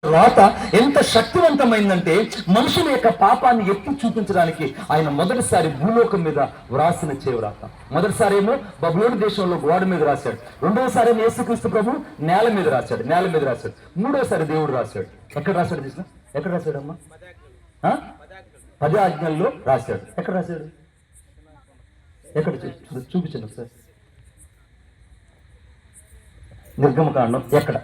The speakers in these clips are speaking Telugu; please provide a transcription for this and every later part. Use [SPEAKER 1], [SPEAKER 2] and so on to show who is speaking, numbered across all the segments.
[SPEAKER 1] రాత ఎంత శక్తివంతమైందంటే మనుషుల యొక్క పాపాన్ని ఎత్తి చూపించడానికి ఆయన మొదటిసారి భూలోకం మీద వ్రాసిన చేవ్రాత. మొదటిసారి ఏమో బబులోను దేశంలో గోడ మీద రాశాడు. రెండవసారి ఏమో యేసుక్రీస్తు ప్రభు నేల మీద రాశాడు. మూడోసారి దేవుడు రాశాడు. ఎక్కడ రాశాడు చూసిన? ఎక్కడ రాశాడమ్మా? 10 ఆజ్ఞల్లో రాశాడు. ఎక్కడ రాశాడు? ఎక్కడ చూపించండి ఒకసారి. నిర్గమకాండం ఎక్కడ?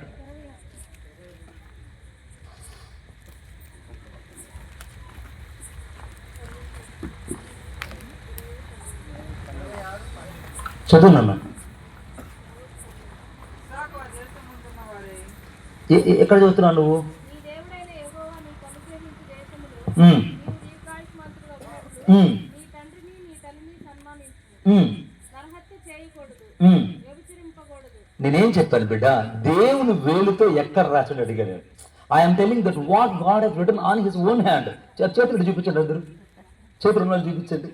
[SPEAKER 1] చదువునన్నా. ఎక్కడ చదువుతున్నావు నువ్వు? నేనేం చెప్తాను బిడ్డ, దేవుని వేలుతో ఎక్కడ రాసాడు అడిగాను. I'm telling that what god has written on his own hand. చేతులు చూపించండి, అందరూ చేతులు ఉన్న చూపించండి.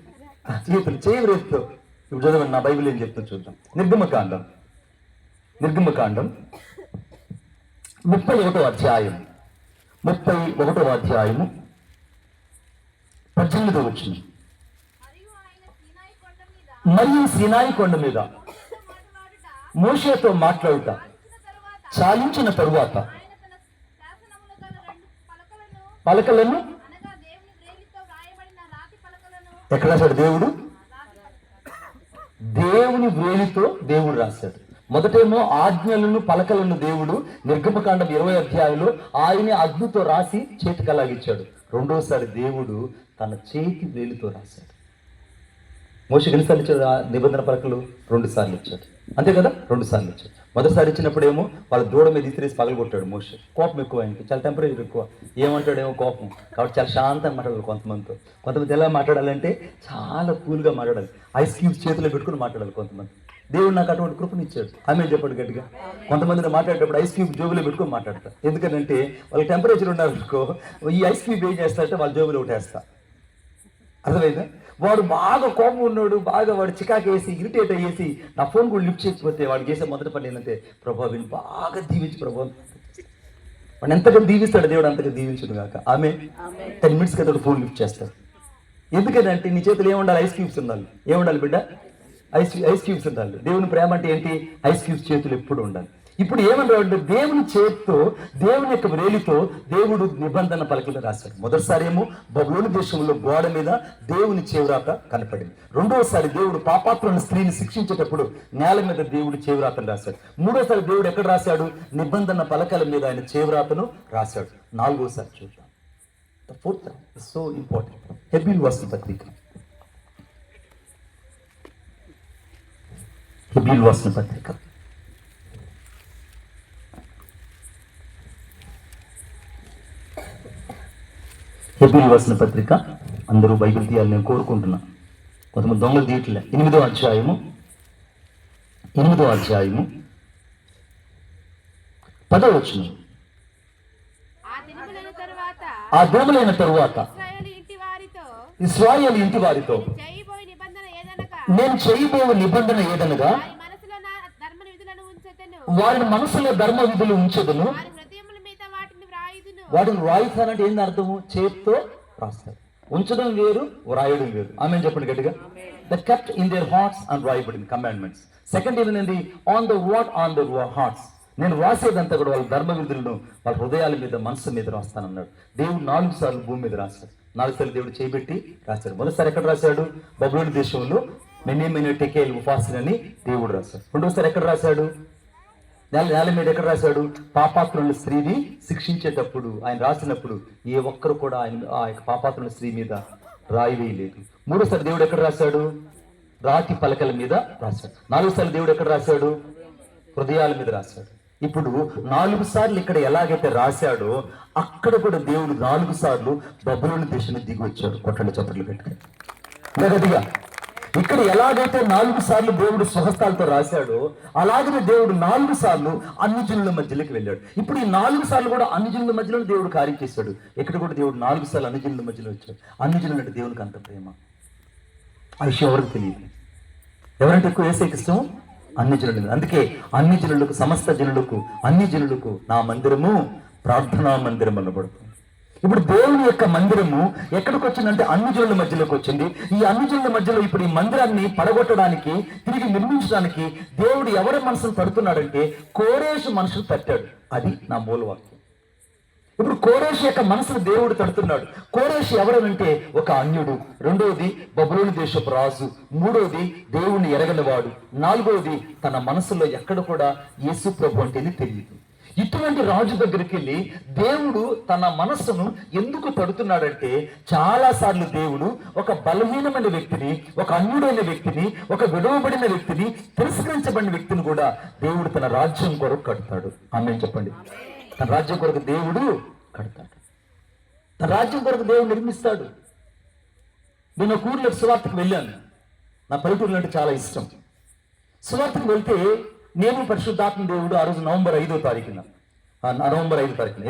[SPEAKER 1] చేతులు చేయవరేతో ఇప్పుడు చదవండి. నా బైబిల్ ఏం చెప్తా చూద్దాం. నిర్గమకాండం 31వ అధ్యాయం 18వ వచనం. మరియు సీనాయి కొండ మీద మోషేతో మాట్లాడుట చాలించిన తరువాత పలకలను ఎక్కడ రాశాడు? దేవుని వ్రేలితో దేవుడు రాశాడు. మొదటేమో ఆజ్ఞలను పలకలను దేవుడు నిర్గమకాండం 20వ అధ్యాయంలో ఆయనే అగ్నితో రాసి చేతికి అలాగిచ్చాడు. రెండోసారి దేవుడు తన చేతి వేలితో రాశాడు. మోషేకి ఎన్నిసార్లు ఇచ్చాడు ఆ నిబంధన పలకలు? 2 సార్లు ఇచ్చాడు. అంతే కదా, 2 సార్లు ఇచ్చాడు. మొదటిసారి ఇచ్చినప్పుడేమో వాళ్ళ దూడ మీద ఇసిరేసి పగలగొట్టాడు మోషే. కోపం ఎక్కువ ఆయనకి, చాలా టెంపరేచర్ ఎక్కువ. ఏమంటాడేమో కోపం కాబట్టి చాలా శాంతంగా మాట్లాడాలి. కొంతమంది ఎలా మాట్లాడాలంటే చాలా కూల్గా మాట్లాడాలి. ఐస్ క్యూబ్స్ చేతిలో పెట్టుకుని మాట్లాడాలి కొంతమంది. దేవుడు నాకు అటువంటి కృపను ఇచ్చాడు. ఆమె చెప్పాడు గట్టిగా. కొంతమందిని మాట్లాడేటప్పుడు ఐస్ క్యూబ్ జోబులో పెట్టుకొని మాట్లాడతారు. ఎందుకంటే వాళ్ళకి టెంపరేచర్ ఉన్నారనుకో, ఈ ఐస్ క్యూబ్ ఏం చేస్తారంటే వాళ్ళ జోబులో ఒకటేస్తా. అర్థమైందా? వాడు బాగా కోపం ఉన్నాడు, బాగా వాడు చికాకు వేసి ఇరిటేట్ అయ్యేసి నా ఫోన్ కూడా లిఫ్ట్ చేయకపోతే వాడు చేసే మొదటి పని ఏంటంటే, ప్రభావం వీళ్ళు బాగా దీవించి ప్రభావం వాడు ఎంతగా దీవిస్తాడు దేవుడు అంతగా దీవించుడు కాక. ఆమె 10 minutes కదా ఫోన్ లిఫ్ట్ చేస్తాడు. ఎందుకంటే నీ చేతులు ఏముండాలి? ఐస్ క్యూబ్స్ ఉండాలి. ఏముండాలి బిడ్డ? ఐస్ క్యూబ్స్ ఉండాలి. దేవుని ప్రేమ అంటే ఏంటి? ఐస్ క్యూబ్స్ చేతులు ఎప్పుడు ఉండాలి. ఇప్పుడు ఏమన్నాడు? దేవుని చేతితో, దేవుని యొక్క వ్రేలితో దేవుడు నిబంధన పలకలు రాశాడు. మొదటిసారి ఏమో బబులోను దేశంలో గోడ మీద దేవుని చేవ్రాత కనపడింది. రెండోసారి దేవుడు పాపాత్రులను స్త్రీని శిక్షించేటప్పుడు నేల మీద దేవుడు చేవ్రాతను రాశాడు. మూడోసారి దేవుడు ఎక్కడ రాశాడు? నిబంధన పలకల మీద ఆయన చేవ్రాతను రాశాడు. 4వసారి చూద్దాం. The 4th is so important. హెబ్రీయుల రాసిన పత్రిక 8వ అందరూ బైబిల్ తీయాలని నేను కోరుకుంటున్నా. కొంతమంది దొంగలు తీయట్లే. 8వ అధ్యాయము 10వ వచనం. ఆ దినములైన తరువాత ఇశ్రాయేలు ఇంటి వారితో నేను చేయబోయే నిబంధన ఏదనగా వారి మనసులో ధర్మ విధులు ఉంచదును. వాటిని వ్రాయిస్తానంటే ఏంది అర్థము? చేత్తో రాస్తారు. ఉంచడం వేరు, వ్రాయడం వేరు. ఆమె చెప్పండి గట్టిగా. The kept in their hearts and రాయబడిన కమాండ్మెంట్స్. సెకండ్ ఏంటండి? On the hearts. నేను రాసేదంతా కూడా వాళ్ళ ధర్మ విధులను వాళ్ళ హృదయాల మీద, మనసు మీద రాస్తానన్నాడు. దేవుడు 4 సార్లు భూమి మీద రాశాడు. 4 సార్లు దేవుడు చేయబెట్టి రాశాడు. మొదటిసారి ఎక్కడ రాశాడు? బబులోను దేశంలో మెనే టెకేల్ ఉపాసన అని దేవుడు రాశాడు. రెండోసారి ఎక్కడ రాశాడు? నేల మీద ఎక్కడ రాశాడు? పాపాత్రుల స్త్రీని శిక్షించేటప్పుడు ఆయన రాసినప్పుడు ఏ ఒక్కరు కూడా ఆయన ఆ యొక్క పాపాత్రుల స్త్రీ మీద రాయి వేయలేదు. మూడోసారి దేవుడు ఎక్కడ రాశాడు? రాతి పలకల మీద రాశాడు. 4వసారి దేవుడు ఎక్కడ రాశాడు? హృదయాల మీద రాశాడు. ఇప్పుడు 4 సార్లు ఇక్కడ ఎలాగైతే రాశాడో అక్కడ కూడా దేవుడు 4 సార్లు బబులోను దేశాన్ని దిగి వచ్చాడు. కొట్టలు చప్పట్లు పెట్టుకుని గట్టిగా. ఇక్కడ ఎలాగైతే 4 సార్లు దేవుడు స్వహస్తాలతో రాశాడో అలాగనే దేవుడు 4 సార్లు అన్ని జనుల మధ్యలోకి వెళ్ళాడు. ఇప్పుడు ఈ 4 సార్లు కూడా అన్ని జనుల మధ్యలో దేవుడు కార్యం చేశాడు. ఇక్కడ కూడా దేవుడు 4 సార్లు అన్ని జనుల మధ్యలో వచ్చాడు. అన్ని జనులు అంటే దేవునికి అంత ప్రేమ. ఆ విషయం ఎవరికి తెలియదు. ఎవరంటే ఎక్కువ యేసుకి ఇష్టం? అన్ని జనులు. అందుకే అన్ని జనులకు, సమస్త జనులకు, అన్ని జనులకు నా మందిరము ప్రార్థనా మందిరం అనబడుతుంది. ఇప్పుడు దేవుని యొక్క మందిరము ఎక్కడికి వచ్చిందంటే అన్ని జనుల మధ్యలోకి వచ్చింది. ఈ అన్ని జనుల మధ్యలో ఇప్పుడు ఈ మందిరాన్ని పడగొట్టడానికి, తిరిగి నిర్మించడానికి దేవుడు ఎవరి మనసును తడుతున్నాడంటే కోరేషు మనసును తట్టాడు. అది నా మూలవాక్యం. ఇప్పుడు కోరేషు యొక్క మనసును దేవుడు తడుతున్నాడు. కోరేషు ఎవరనంటే ఒక అన్యుడు, రెండవది బబులోను దేశపు రాజు, మూడవది దేవుణ్ణి ఎరగనివాడు, నాలుగవది తన మనసులో ఎక్కడ కూడా యేసు ప్రభు అంటేనే తెలియదు. ఇటువంటి రాజు దగ్గరికి వెళ్ళి దేవుడు తన మనస్సును ఎందుకు తడుతున్నాడంటే, చాలా సార్లు దేవుడు ఒక బలహీనమైన వ్యక్తిని, ఒక అన్యుడైన వ్యక్తిని, ఒక విడవబడిన వ్యక్తిని, తిరస్కరించబడిన వ్యక్తిని కూడా దేవుడు తన రాజ్యం కొరకు కడతాడు. ఆమేన్ చెప్పండి. తన రాజ్యం కొరకు దేవుడు కడతాడు. తన రాజ్యం కొరకు దేవుడు నిర్మిస్తాడు. నేను ఒక ఊర్లో సువార్తకు వెళ్ళాను. నా పల్లెటూరులో అంటే చాలా ఇష్టం. సువార్తకు వెళ్తే నేను పరిశుద్ధాత్మ దేవుడు ఆ రోజు నవంబర్ 5వ తారీఖున,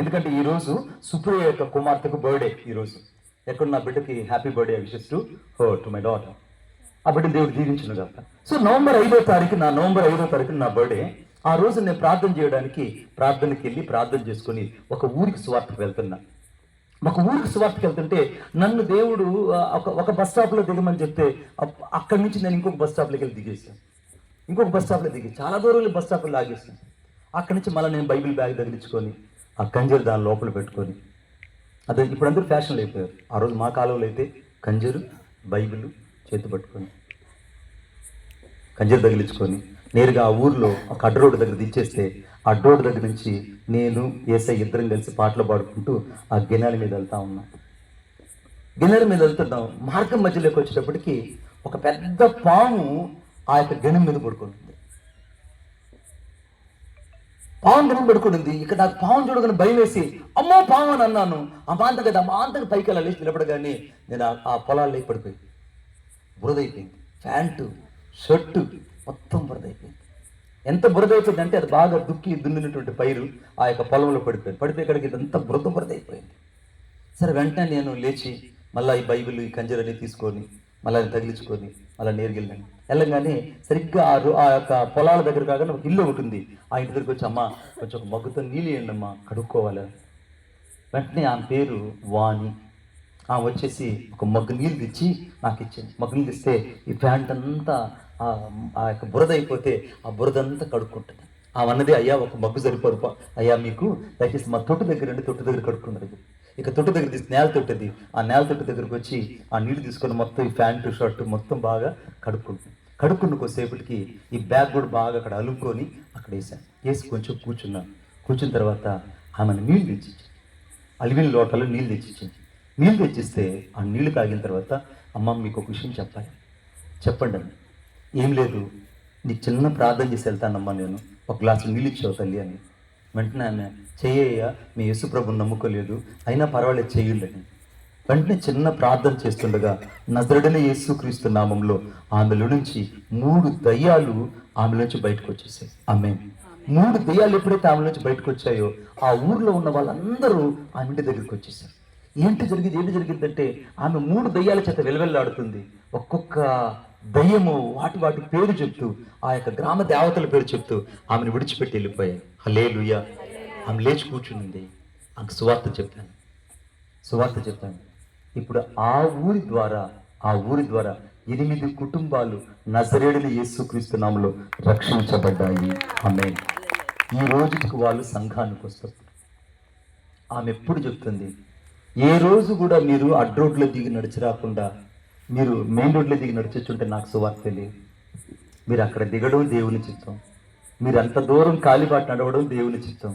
[SPEAKER 1] ఎందుకంటే ఈ రోజు సుప్రియ యొక్క కుమార్తెకు బర్త్డే. ఈ రోజు ఎక్కడ నా బిడ్డకి happy birthday wishes to my daughter. ఆ బిడ్డ దేవుడు దీవించును కదా. సో నవంబర్ 5వ తారీఖున నా బర్త్డే. ఆ రోజు నేను ప్రార్థన చేయడానికి ప్రార్థనకి వెళ్ళి ప్రార్థన చేసుకుని ఒక ఊరికి సువార్తకు వెళ్తున్నా. ఒక ఊరికి సువార్తకు వెళ్తుంటే నన్ను దేవుడు ఒక బస్ స్టాప్లో దిగమని చెప్తే అక్కడి నుంచి నేను ఇంకొక బస్ స్టాప్లోకి వెళ్ళి దిగేసాను. చాలా దూరం బస్ స్టాప్లో లాగేసాను. అక్కడి నుంచి మళ్ళీ నేను బైబిల్ బ్యాగ్ తగిలించుకొని ఆ కంజరు దాని లోపల పెట్టుకొని, అదే ఇప్పుడు అందరూ ఫ్యాషన్లు అయిపోయారు. ఆ రోజు మా కాలంలో అయితే కంజరు బైబిల్ చేతి పట్టుకొని కంజరు తగిలించుకొని నేరుగా ఆ ఊర్లో ఒక అడ్డ రోడ్డు దగ్గర దించేస్తే అడ్డ రోడ్డు దగ్గర నుంచి నేను ఏసై ఇద్దరం కలిసి పాటలు పాడుకుంటూ ఆ గిన్నెల మీద వెళ్తున్నాం. మార్గం మధ్యలోకి వచ్చేటప్పటికి ఒక పెద్ద పాము ఆ యొక్క గణం మీద పడుకుంటుంది. ఇక నాకు పాము చూడగానే భయం వేసి అమ్మో పాము అని అన్నాను. అమాంతగా పైకి అలా లేచి నిలబడగానే నేను ఆ పొలాల్లో పడిపోయి బురదైపోయింది. ప్యాంటు షర్టు మొత్తం బురదైపోయింది. ఎంత బురదైపోయింది అంటే అది బాగా దున్నినటువంటి పైరు ఆ యొక్క పొలంలో పడిపోయి ఇక్కడికి ఇదంతా బురదైపోయింది. సరే వెంటనే నేను లేచి మళ్ళీ ఈ బైబిల్ ఈ కంజరని తీసుకొని మళ్ళీ అది తగిలించుకొని మళ్ళీ నేరుగెళ్ళాను. వెళ్ళగానే సరిగ్గా ఆ యొక్క పొలాల దగ్గర కాగానే ఒక ఇల్లు ఒకటి ఉంది. ఆ ఇంటి దగ్గరికి వచ్చి, అమ్మ కొంచెం ఒక మగ్గుతో నీళ్ళు వేయండి అమ్మా, కడుక్కోవాలి. వెంటనే ఆమె పేరు వాణి. ఆమె వచ్చేసి ఒక మగ్గు నీళ్ళు తెచ్చి నాకు ఇచ్చింది. మగ్గు నీళ్ళు ఇస్తే ఈ ప్యాంట్ అంతా ఆ యొక్క బురద అయిపోతే ఆ బురదంతా కడుక్కుంటుంది. ఆమె అయ్యా ఒక మగ్గు సరిపోరు అయ్యా, మీకు దయచేసి మా తొట్టు దగ్గర కడుక్కున్నారు. ఇక తొట్టు దగ్గర తీసి నేల తొట్టది. ఆ నేల తొట్టు దగ్గరికి వచ్చి ఆ నీళ్ళు తీసుకొని మొత్తం ఈ ప్యాంటు షర్టు మొత్తం బాగా కడుక్కున్న కొద్దిసేపటికి ఈ బ్యాగ్ కూడా బాగా అక్కడ అలుక్కొని అక్కడ వేసి కొంచెం కూర్చున్న తర్వాత ఆమెను నీళ్ళు తెచ్చిచ్చింది. అలివిన లోటలో నీళ్ళు తెచ్చిచ్చింది. నీళ్ళు తెచ్చిస్తే ఆ నీళ్లు తాగిన తర్వాత, అమ్మ మీకు ఒక విషయం చెప్పండి అని. ఏం లేదు, నీకు చిన్న ప్రార్థన చేసి వెళ్తానమ్మా, నేను ఒక గ్లాసు నీళ్ళు ఇచ్చావు తల్లి అని. వెంటనే ఆమె, చెయ్యయ్యా, మీ యేసు ప్రభుని నమ్ముకోలేదు, అయినా పర్వాలేదు చెయ్యండి. వెంటనే చిన్న ప్రార్థన చేస్తుండగా నజరుడైన యేసుక్రీస్తు నామంలో ఆమెలో నుంచి 3 దయ్యాలు ఆమె నుంచి బయటకు వచ్చేసాయి. ఆమె 3 దయ్యాలు ఎప్పుడైతే ఆమె నుంచి బయటకు వచ్చాయో ఆ ఊర్లో ఉన్న వాళ్ళందరూ ఆమె ఇంటి దగ్గరికి వచ్చేసారు. ఏంటి జరిగిందంటే ఆమె 3 దయ్యాల చేత వెలువెల్లాడుతుంది. ఒక్కొక్క దయ్యము వాటి పేరు చెప్తూ, ఆ యొక్క గ్రామ దేవతల పేరు చెప్తూ ఆమెను విడిచిపెట్టి వెళ్ళిపోయాయి. హల్లెలూయా. ఆమె లేచి కూర్చునింది. ఆమెకు సువార్త చెప్పాను. ఇప్పుడు ఆ ఊరి ద్వారా 8 కుటుంబాలు నజరేయుడైన యేసుక్రీస్తు నామములో రక్షించబడ్డాయి. ఆమేన్. ఈ రోజుకి వాళ్ళు సంఘానికి వస్తారు. ఆమె ఎప్పుడు చెప్తుంది, ఏ రోజు కూడా మీరు అడ్రోడ్లో దిగి నడిచి రాకుండా మీరు మెయిన్ రోడ్లో దిగి నడిచొచ్చుంటే నాకు సువార్త తెలియదు. మీరు అక్కడ దిగడం దేవుని చిత్తం. మీరు అంత దూరం కాలిబాటు నడవడం దేవుని చిత్తం.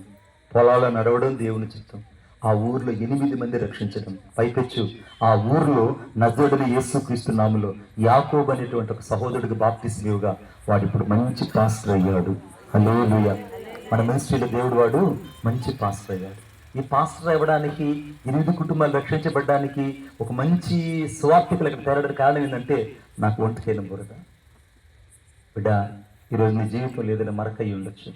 [SPEAKER 1] పొలాల్లో నడవడం దేవుని చిత్తం. ఆ ఊర్లో 8 మంది రక్షించడం, పైపెచ్చు ఆ ఊర్లో నజరుడైన యేసుక్రీస్తు నామములో యాకోబు అనేటువంటి ఒక సహోదరుడికి బాప్తిస్మం ఇవ్వగా వాడు ఇప్పుడు మంచి పాస్టర్ అయ్యాడు. హల్లెలూయా. మన మినిస్ట్రీలో దేవుడు వాడు మంచి పాస్టర్ అయ్యాడు. ఈ పాస్టర్ అవ్వడానికి, 8 కుటుంబాలు రక్షించబడ్డానికి, ఒక మంచి స్వార్థికులు అక్కడ తేరడానికి కారణం ఏంటంటే నాకు ఒంటికైన బురద. బిడ్డ, ఈరోజు నీ జీవితంలో ఏదైనా మరకయ్యి ఉండొచ్చు.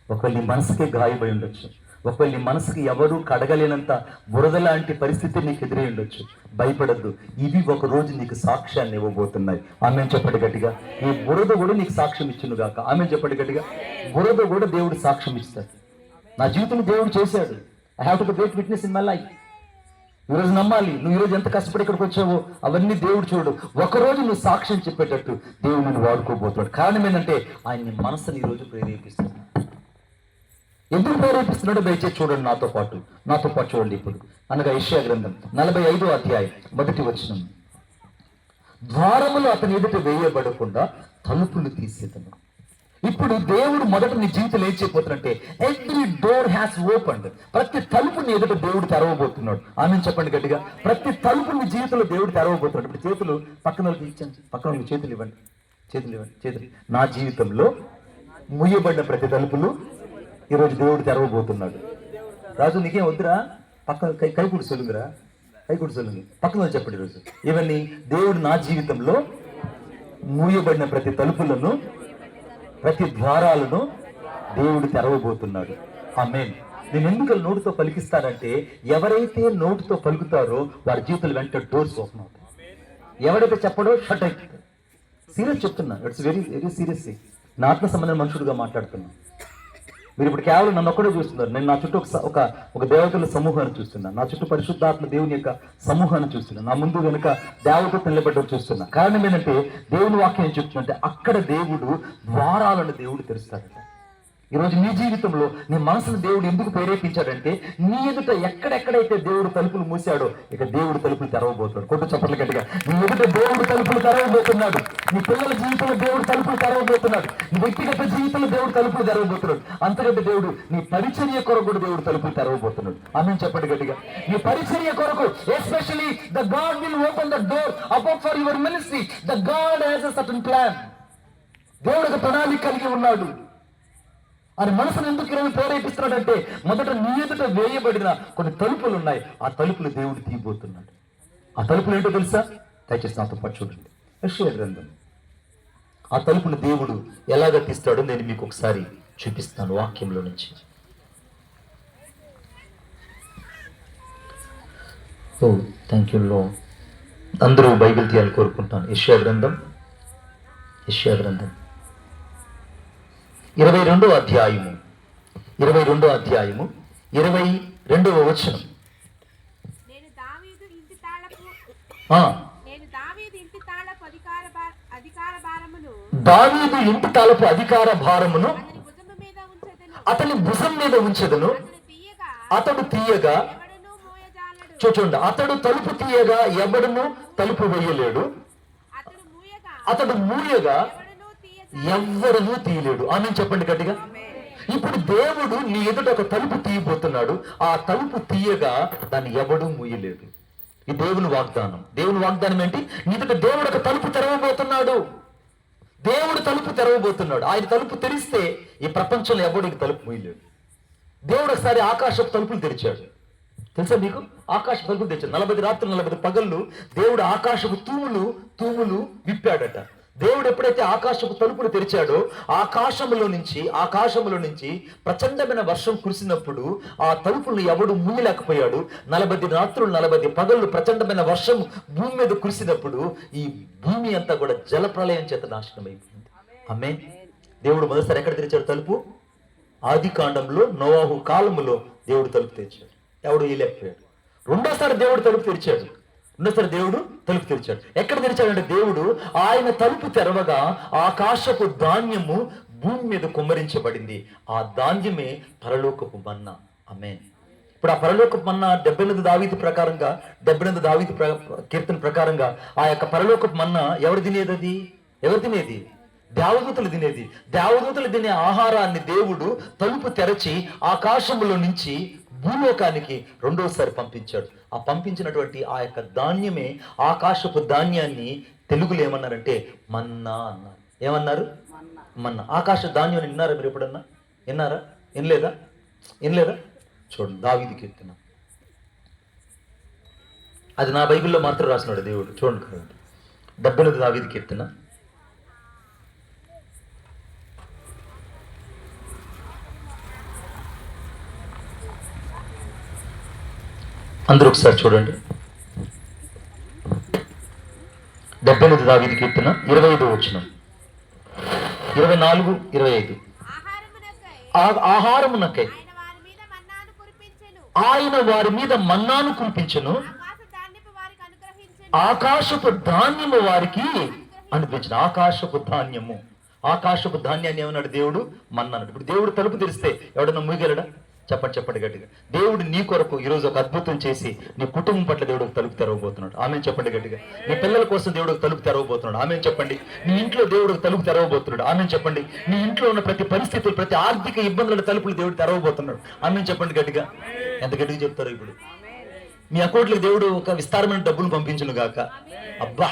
[SPEAKER 1] ఒకవేళ నీ మనసుకే గాయపడి ఉండొచ్చు. ఒకవేళ నీ మనసుకి ఎవరు కడగలేనంత బురద లాంటి పరిస్థితి నీకు ఎదురై ఉండొచ్చు. భయపడద్దు, ఇవి ఒక రోజు నీకు సాక్ష్యాన్ని ఇవ్వబోతున్నాయి. ఆమెను చెప్పండి గట్టిగా. ఈ బురద కూడా నీకు సాక్ష్యం ఇచ్చును గాక. ఆమెను చెప్పండి గట్టిగా. బురద కూడా దేవుడు సాక్ష్యం ఇస్తాడు. నా జీవితంలో దేవుడు చేశాడు. I have to be great witness in my life. ఈరోజు నమ్మాలి, నువ్వు ఈరోజు ఎంత కష్టపడి ఇక్కడికి వచ్చావో అవన్నీ దేవుడు చూడు. ఒకరోజు నువ్వు సాక్ష్యం చెప్పేటట్టు దేవుడు నిన్ను వాడుకోబోతున్నాడు. కారణం ఏంటంటే ఆయన నీ మనసుని ఈరోజు ప్రేరేపిస్తున్నాడు. ఎందుకు ప్రేరేపిస్తున్నాడో దయచేసి చూడండి నాతో పాటు చూడండి. ఇప్పుడు అనగా యెషయా గ్రంథం 45వ అధ్యాయం 1వ వచనం. ద్వారములు అతని ఎదుట వేయబడకుండా తలుపులు తీసేదను. ఇప్పుడు దేవుడు మొదట నీ జీవితంలో ఏం చేయబోతున్నట్టే, ఎవ్రీ డోర్ హ్యాస్ ఓపెన్డ్. ప్రతి తలుపు నీ ఎదుట దేవుడు తెరవబోతున్నాడు. ఆమె చెప్పండి గట్టిగా, ప్రతి తలుపు నీ జీవితంలో దేవుడు తెరవబోతున్నాడు. ఇప్పుడు చేతులు పక్కన ఇచ్చాను, పక్కన చేతులు ఇవ్వండి. నా జీవితంలో ముయ్యబడిన ప్రతి తలుపులు ఈరోజు దేవుడు తెరవబోతున్నాడు. రాజు నీకేం వద్దురా, పక్కన కైకుడు సొలుగురా, కైకుడు సొలుగు పక్కన చెప్పండి. ఈరోజు ఇవన్నీ దేవుడు నా జీవితంలో మూయబడిన ప్రతి తలుపులను, ప్రతి ద్వారాలను దేవుడు తెరవబోతున్నాడు. ఆమేన్. నేను ఎందుకు నోటితో పలికిస్తానంటే, ఎవరైతే నోటితో పలుకుతారో వారి జీవితాలు వెంట డోర్స్ ఓపెన్ అవుతాయి. ఎవరైతే చెప్పడో షట్ అవుతుంది. సీరియస్ చెప్తున్నా, ఇట్స్ వెరీ వెరీ సీరియస్. నా ఆత్మ సంబంధం మనుషుడుగా మాట్లాడుతున్నా. మీరు ఇప్పుడు కేవలం నన్ను ఒక్కడే చూస్తున్నారు. నేను నా చుట్టూ ఒక దేవతల సమూహాన్ని చూస్తున్నాను. నా చుట్టూ పరిశుద్ధాత్మ దేవుని యొక్క సమూహాన్ని చూస్తున్నాను. నా ముందు వెనుక దేవత నిలబడ్డం చూస్తున్నా. కారణం ఏంటంటే దేవుని వాక్యం ఏం చెప్తుందంటే, అక్కడ దేవుడు ద్వారాలను దేవుడు తెరుస్తాడట. ఈరోజు నీ జీవితంలో నీ మనసును దేవుడు ఎందుకు ప్రేరేపించాడంటే, నీ ఎదుట ఎక్కడెక్కడైతే దేవుడు తలుపులు మూసాడో ఇక దేవుడు తలుపులు తెరవబోతున్నాడు. కొట్టు చప్పట్ల గట్టిగా. నీ ఎదుట దేవుడు తలుపులు తెరవబోతున్నాడు. నీ పిల్లల జీవితంలో దేవుడు తలుపులు తెరవబోతున్నాడు. నీ వ్యక్తిగత జీవితంలో దేవుడు తలుపులు తెరవబోతున్నాడు. అంతకంటే దేవుడు నీ పరిచర్య కొరకు కూడా దేవుడు తలుపులు తెరవబోతున్నాడు. ఆమేన్ చెప్పండి గట్టిగా. నీ పరిచర్య కొరకు, especially the God will open the door about for your ministry. The God has a certain plan. దేవుడు ఒక ప్రణాళిక కలిగి ఉన్నాడు. అని మనసును ఎందుకు ఈరోజు ప్రేరేపిస్తున్నాడంటే, మొదట నీ ఎదుట వేయబడిన కొన్ని తలుపులు ఉన్నాయి. ఆ తలుపులు దేవుడు తీయబోతున్నాడు. ఆ తలుపులు ఏంటో తెలుసా? దయచేసి నాతో పాటు చూడండి. యెషయా గ్రంథం. ఆ తలుపులు దేవుడు ఎలాగ తీస్తాడో నేను మీకు ఒకసారి చూపిస్తాను వాక్యంలో నుంచి. ఓ థ్యాంక్ యూ లార్డ్. అందరూ బైబిల్ తీయాలని కోరుకుంటాను. యెషయా గ్రంథం 22వ అధ్యాయము 22వ వచనం.
[SPEAKER 2] నేను దావీదు ఇంటి తాళపు అధికార భారమును అతని భుజం మీద ఉంచెదను. అతడు తీయగా, చూడండి, అతడు తలుపు తీయగా ఎవడును తలుపు వేయలేడు. అతడు మూయగా ఎవ్వరూ తీయలేడు. ఆమేన్ చెప్పండి గట్టిగా. ఇప్పుడు దేవుడు నీ ఎదుట ఒక తలుపు తీయబోతున్నాడు. ఆ తలుపు తీయగా దాన్ని ఎవడూ మూయలేడు. ఈ దేవుని వాగ్దానం. దేవుని వాగ్దానం ఏంటి? నీ ఎదుట దేవుడు ఒక తలుపు తెరవబోతున్నాడు. దేవుడు తలుపు తెరవబోతున్నాడు. ఆయన తలుపు తెరిస్తే ఈ ప్రపంచంలో ఎవడికి తలుపు మూయలేడు. దేవుడు ఒకసారి ఆకాశపు తలుపులు తెరిచాడు. తెలుసా మీకు? ఆకాశ తలుపులు తెరిచాడు. 40 రాత్రులు 40 పగళ్ళు దేవుడు ఆకాశపు తూములు విప్పాడట. దేవుడు ఎప్పుడైతే ఆకాశపు తలుపులు తెరిచాడో ఆకాశములో నుంచి ప్రచండమైన వర్షం కురిసినప్పుడు ఆ తలుపులను ఎవడు మూయలేకపోయాడు. 40 రాత్రులు 40 పగళ్ళు ప్రచండమైన వర్షం భూమి మీద కురిసినప్పుడు ఈ భూమి అంతా కూడా జల ప్రళయం చేత నాశనం అయిపోయింది. ఆమేన్. దేవుడు మొదటిసారి ఎక్కడ తెరిచాడు తలుపు? ఆది కాండంలో నోవాహు కాలములో దేవుడు తలుపు తెరిచాడు. ఎవడు వేయలేకపోయాడు. రెండోసారి దేవుడు తలుపు తెరిచాడు. ఎక్కడ తెరిచాడంటే, దేవుడు ఆయన తలుపు తెరవగా ఆకాశపు ధాన్యము భూమి మీద కుమ్మరించబడింది. ఆ ధాన్యమే పరలోకపు మన్నా. ఆమేన్. ఇప్పుడు ఆ పరలోకపు మన్నా 78 దావీదు కీర్తన ప్రకారంగా ఆ యొక్క పరలోకపు మన్నా ఎవరు తినేది? దేవదూతలు తినేది. దేవదూతలు తినే ఆహారాన్ని దేవుడు తలుపు తెరచి ఆకాశములో నుంచి భూలోకానికి రెండోసారి పంపించాడు. ఆ పంపించినటువంటి ఆ యొక్క ధాన్యమే, ఆకాశపు ధాన్యాన్ని తెలుగులో ఏమన్నారంటే మన్నా అన్నారు. ఏమన్నారు? మన్నా. ఆకాశ ధాన్యం విన్నారా మీరు ఎప్పుడన్నా? విన్నారా? వినలేదా? చూడండి, దావీదు కీర్తన. అది నా బైబిల్లో మాత్రం రాసినాడు దేవుడు. చూడండి, 78 దావీదు కీర్తన. అందరూ ఒకసారి చూడండి. 78 దావీదు కీర్తన 25వ వచనం, 24, 25. ఆహారమునకై ఆయన వారి మీద మన్నాను కురిపించును, ఆకాశపు ధాన్యము వారికి అనిపించిన. ఆకాశపు ధాన్యాన్ని ఏమన్నాడు దేవుడు? మన్నా అన్నాడు. ఇప్పుడు దేవుడు తలుపు తెరిస్తే ఎవడన్నా మూయగలడా? చెప్పండి గట్టిగా. దేవుడు నీ కొరకు ఈరోజు ఒక అద్భుతం చేసి నీ కుటుంబం పట్ల దేవుడు తలుపు తెరవబోతున్నాడు. ఆమె చెప్పండి గట్టిగా. నీ పిల్లల కోసం దేవుడు తలుపు తెరవబోతున్నాడు. ఆమె చెప్పండి. నీ ఇంట్లో దేవుడు తలుపు తెరవబోతున్నాడు. ఆమె చెప్పండి. నీ ఇంట్లో ఉన్న ప్రతి పరిస్థితులు, ప్రతి ఆర్థిక ఇబ్బందుల తలుపులు దేవుడు తెరవబోతున్నాడు. ఆమె చెప్పండి గట్టిగా. ఎంత గట్టిగా చెప్తారు? ఇప్పుడు మీ అకౌంట్లకు దేవుడు ఒక విస్తారమైన డబ్బులు పంపించును గాక. అబ్బా,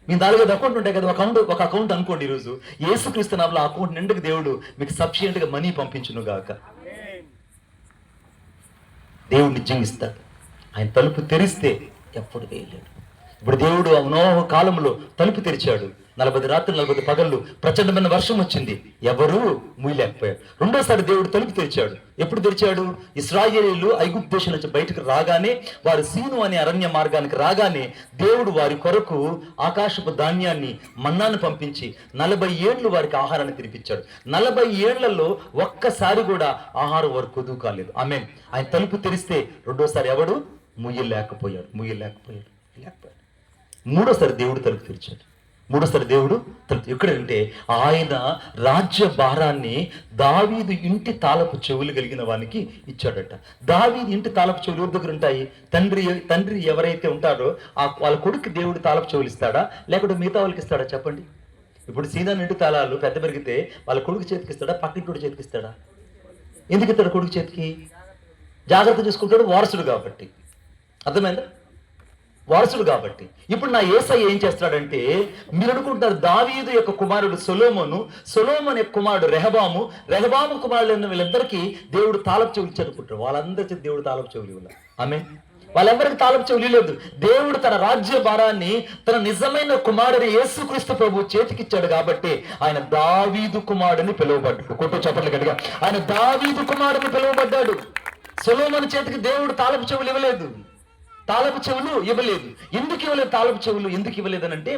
[SPEAKER 2] మీ 4-5 అకౌంట్ ఉంటాయి కదా, ఒక అకౌంట్ అనుకోండి. ఈరోజు యేసుక్రీస్తు నామములో ఆ అకౌంట్ నిండుకు దేవుడు మీకు సఫిషియెంట్ గా మనీ పంపించును గాక. దేవుడు నిజంగా ఇస్తాడు. ఆయన తలుపు తెరిస్తే ఎప్పుడు వేయలేడు. ఇప్పుడు దేవుడు నోహ కాలంలో తలుపు తెరిచాడు. 40 రాత్రులు 40 పగళ్ళు ప్రచండమైన వర్షం వచ్చింది, ఎవరు మూయలేకపోయారు. రెండోసారి దేవుడు తలుపు తెరిచాడు. ఎప్పుడు తెరిచాడు? ఇశ్రాయేలీయులు ఐగుప్తు దేశం నుంచి బయటకు రాగానే, వారు సీను అనే అరణ్య మార్గానికి రాగానే దేవుడు వారి కొరకు ఆకాశపు ధాన్యాన్ని, మన్నాను పంపించి 40 ఏళ్ళు వారికి ఆహారాన్ని తినిపించాడు. 40 ఏళ్లలో ఒక్కసారి కూడా ఆహారం వారు కొదువు కాలేదు. ఆమేన్. ఆయన తలుపు తెరిస్తే రెండోసారి ఎవడు మూయలేకపోయాడు. మూడోసారి దేవుడు తలుపు తెరిచాడు. ఎక్కడంటే ఆయన రాజ్య భారాన్ని దావీదు ఇంటి తాళపు చెవులు కలిగిన వానికి ఇచ్చాడట. దావీదు ఇంటి తాళపు చెవులు ఎవరి దగ్గర ఉంటాయి? తండ్రి ఎవరైతే ఉంటారో వాళ్ళ కొడుకు దేవుడు తాళపు చెవులు ఇస్తాడా, లేకపోతే మిగతా వాళ్ళకి ఇస్తాడా? చెప్పండి. ఇప్పుడు సీదా ఇంటి తాళాలు పెద్ద పెరిగితే వాళ్ళ కొడుకు చేతికి ఇస్తాడా, పక్కింటి చేతికి ఇస్తాడా? ఎందుకు ఇస్తాడు కొడుకు చేతికి? జాగ్రత్త చూసుకుంటాడు, వారసుడు కాబట్టి. అర్థమైందా? వారసుడు కాబట్టి. ఇప్పుడు నా యేసయ్య ఏం చేస్తాడంటే, మీరు అనుకుంటున్నారు దావీదు యొక్క కుమారుడు సొలొమోను యొక్క కుమారుడు రెహబాము కుమారుడు వీళ్ళందరికీ దేవుడు తాళపు చెవులు ఇచ్చాడుకుంటారు. వాళ్ళందరికీ దేవుడు తాళపు చెవులు ఇవ్వాలి. ఆమేన్. వాళ్ళెవరికి తాళపు చెవులు లేదు. దేవుడు తన రాజ్య భారాన్ని తన నిజమైన కుమారుడు యేసుక్రీస్తు ప్రభు చేతికిచ్చాడు కాబట్టి ఆయన దావీదు కుమారుడిని పిలువబడ్డాడు. కొట్టు చప్పట్లు గట్టిగా. ఆయన దావీదు కుమారుడిని పిలువబడ్డాడు. సొలొమోను చేతికి దేవుడు తాళపు చెవులు ఇవ్వలేదు. ఎందుకు ఇవ్వలేదు తాళపు చెవులు? ఎందుకు ఇవ్వలేదనంటే